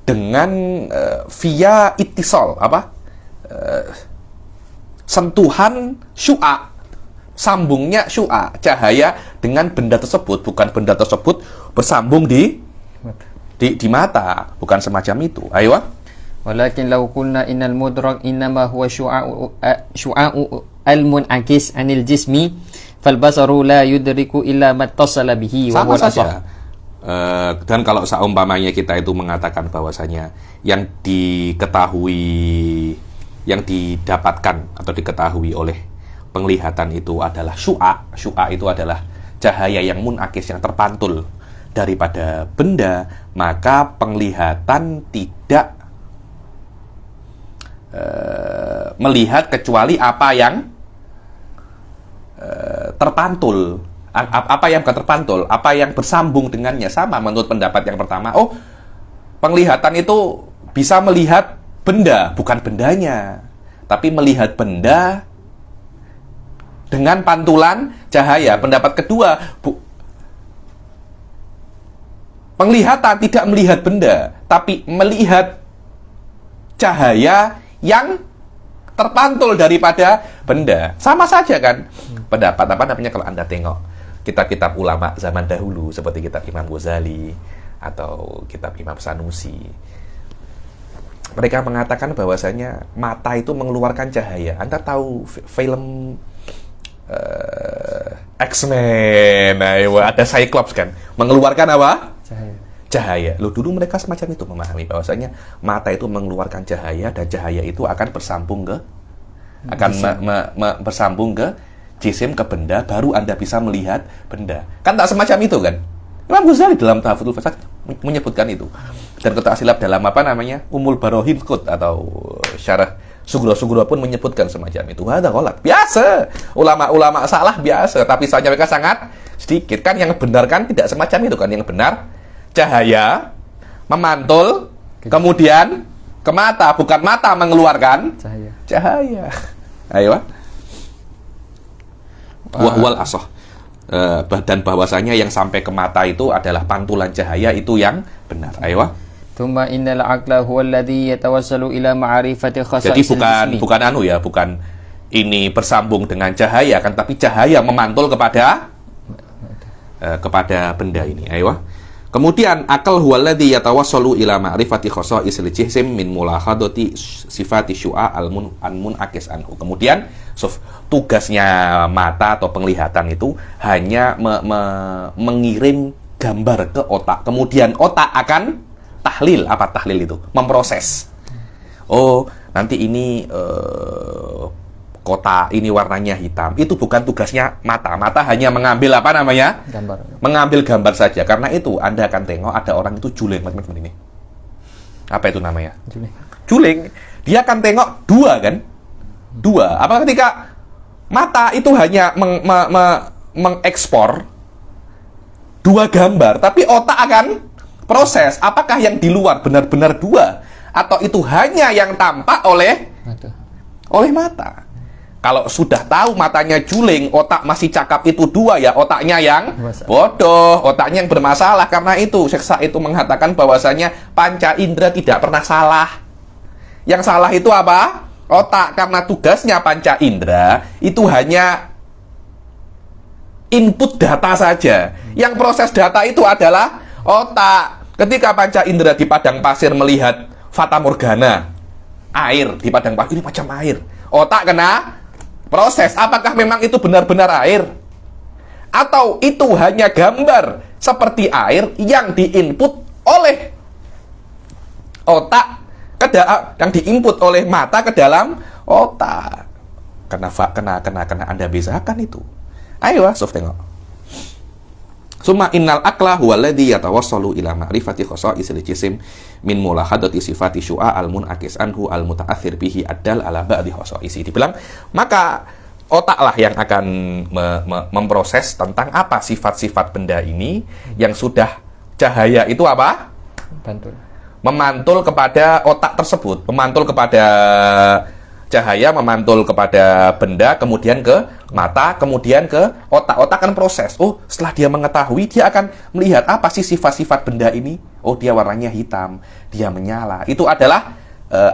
dengan via ittisal sentuhan syu'a, sambungnya syu'a, cahaya dengan benda tersebut, bukan benda tersebut bersambung di mata, bukan semacam itu. Ayo. ولكن لو قلنا إن المدرك إنما هو شعاع المنعكس عن الجسم فالبصر لا يدرك إلا ما اتصل به وهو Sama الأصح. saja. Dan kalau seumpamanya kita itu mengatakan bahwasanya yang diketahui, yang didapatkan atau diketahui oleh penglihatan itu adalah syu'a. Syu'a itu adalah cahaya yang munakis, yang terpantul daripada benda, maka penglihatan tidak melihat kecuali apa yang terpantul. Apa yang bukan terpantul, apa yang bersambung dengannya. Sama menurut pendapat yang pertama. Oh, penglihatan itu bisa melihat benda, bukan bendanya, tapi melihat benda dengan pantulan cahaya. Pendapat kedua, penglihatan tidak melihat benda, tapi melihat cahaya yang terpantul daripada benda. Sama saja kan? Pendapat apa namanya kalau Anda tengok kitab-kitab ulama zaman dahulu seperti kitab Imam Ghazali atau kitab Imam Sanusi. Mereka mengatakan bahwasanya mata itu mengeluarkan cahaya. Anda tahu film X-Men, ada Cyclops kan, mengeluarkan apa? Cahaya. Loh, dulu mereka semacam itu memahami bahwasanya mata itu mengeluarkan cahaya dan cahaya itu akan bersambung ke bersambung ke jisim, ke benda, baru Anda bisa melihat benda. Kan tak semacam itu kan? Imam Ghazali dalam Tahfadzul Fasad menyebutkan itu. Dan Qut'ah Silab dalam apa namanya? Umul Barohin Qut atau Syarah Sugro pun menyebutkan semacam itu. Ada ghalat. Biasa. Ulama-ulama salah biasa, tapi saja mereka sangat sedikit. Kan yang benar kan tidak semacam itu kan. Yang benar cahaya memantul kemudian ke mata, bukan mata mengeluarkan cahaya. Ayo. Wahwal asoh. Dan bahwasanya yang sampai ke mata itu adalah pantulan cahaya, itu yang benar. Ayo. Thumma innal aqla huwa alladhi yatawassalu ila ma'rifati khasa'is. Jadi bukan ini bersambung dengan cahaya kan, tapi cahaya memantul kepada benda ini. Ayo. Kemudian akal huwa alladhi yatawassalu ila ma'rifati khasa'is jisim min mulahadati sifati syu'a al-munakis anhu. Kemudian tugasnya mata atau penglihatan itu hanya mengirim gambar ke otak. Kemudian otak akan tahlil. Apa tahlil itu? Memproses. Oh, nanti ini kotak ini warnanya hitam. Itu bukan tugasnya mata. Mata hanya mengambil apa namanya? Gambar. Mengambil gambar saja. Karena itu Anda akan tengok ada orang itu juling macam-macam ini. Apa itu namanya? Juling. Dia akan tengok dua kan? Dua. Apa ketika mata itu hanya mengekspor dua gambar, tapi otak akan proses apakah yang di luar benar-benar dua atau itu hanya yang tampak oleh mata. Kalau sudah tahu matanya juling, otak masih cakap itu dua, ya otaknya yang Masalah. bodoh, otaknya yang bermasalah. Karena itu Syekh Sa'id itu mengatakan bahwasanya panca indera tidak pernah salah. Yang salah itu apa? Otak. Karena tugasnya panca indera itu hanya input data saja. Yang proses data itu adalah otak. Ketika panca indera di padang pasir melihat fata morgana, air di padang pasir, ini macam air. Otak kena proses, apakah memang itu benar-benar air? Atau itu hanya gambar seperti air yang diinput oleh otak, yang diinput oleh mata ke dalam otak. Kena Anda bezakan itu. Ayo, Sof, tengok. Summa innal aqla huwa alladhi yatawassalu ila ma'rifati khasa'isil jisim min mulahadati sifati syu'a al-munakis anhu al-muta'athir bihi addal ala ba'di khasa'isi. Dibilang, maka otaklah yang akan memproses tentang apa sifat-sifat benda ini yang sudah cahaya itu apa? Bantul. Memantul kepada otak tersebut, memantul kepada cahaya, memantul kepada benda, kemudian ke mata, kemudian ke otak. Otak kan proses. Oh, setelah dia mengetahui, dia akan melihat apa sih sifat-sifat benda ini. Oh, dia warnanya hitam, dia menyala. Itu adalah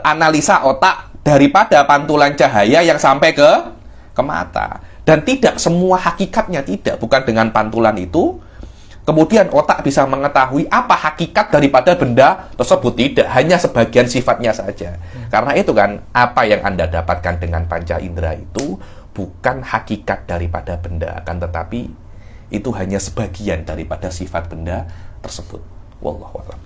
analisa otak daripada pantulan cahaya yang sampai ke mata. Dan tidak semua hakikatnya, tidak. Bukan dengan pantulan itu kemudian otak bisa mengetahui apa hakikat daripada benda tersebut. Tidak, hanya sebagian sifatnya saja. Karena itu kan, apa yang Anda dapatkan dengan panca indera itu bukan hakikat daripada benda, akan tetapi itu hanya sebagian daripada sifat benda tersebut. Wallahu a'lam.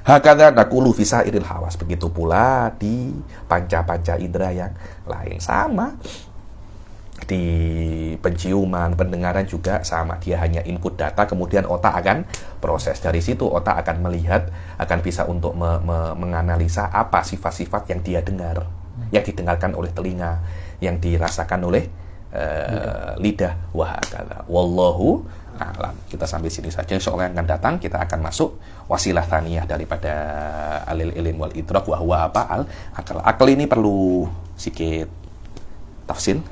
Hakadha naqulu fi sa'iril hawas. Begitu pula di panca-panca indera yang lain, sama. Di penciuman, pendengaran juga sama. Dia hanya input data, kemudian otak akan proses. Dari situ otak akan melihat, akan bisa untuk menganalisa apa sifat-sifat yang dia dengar, yang didengarkan oleh telinga, yang dirasakan oleh lidah. Wahakala. Wallahu a'lam. Kita sampai sini saja. Insyaallah yang akan datang kita akan masuk wasilah thaniyah daripada alil ilm wal idrak, wa huwa apa? Al-akal. Akal ini perlu sedikit tafsil.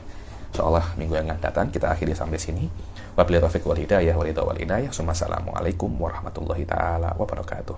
Insyaallah minggu yang akan datang kita akhiri sampai sini. Wabillahi taufiq wal hidayah wal hidayah. Assalamualaikum warahmatullahi taala wabarakatuh.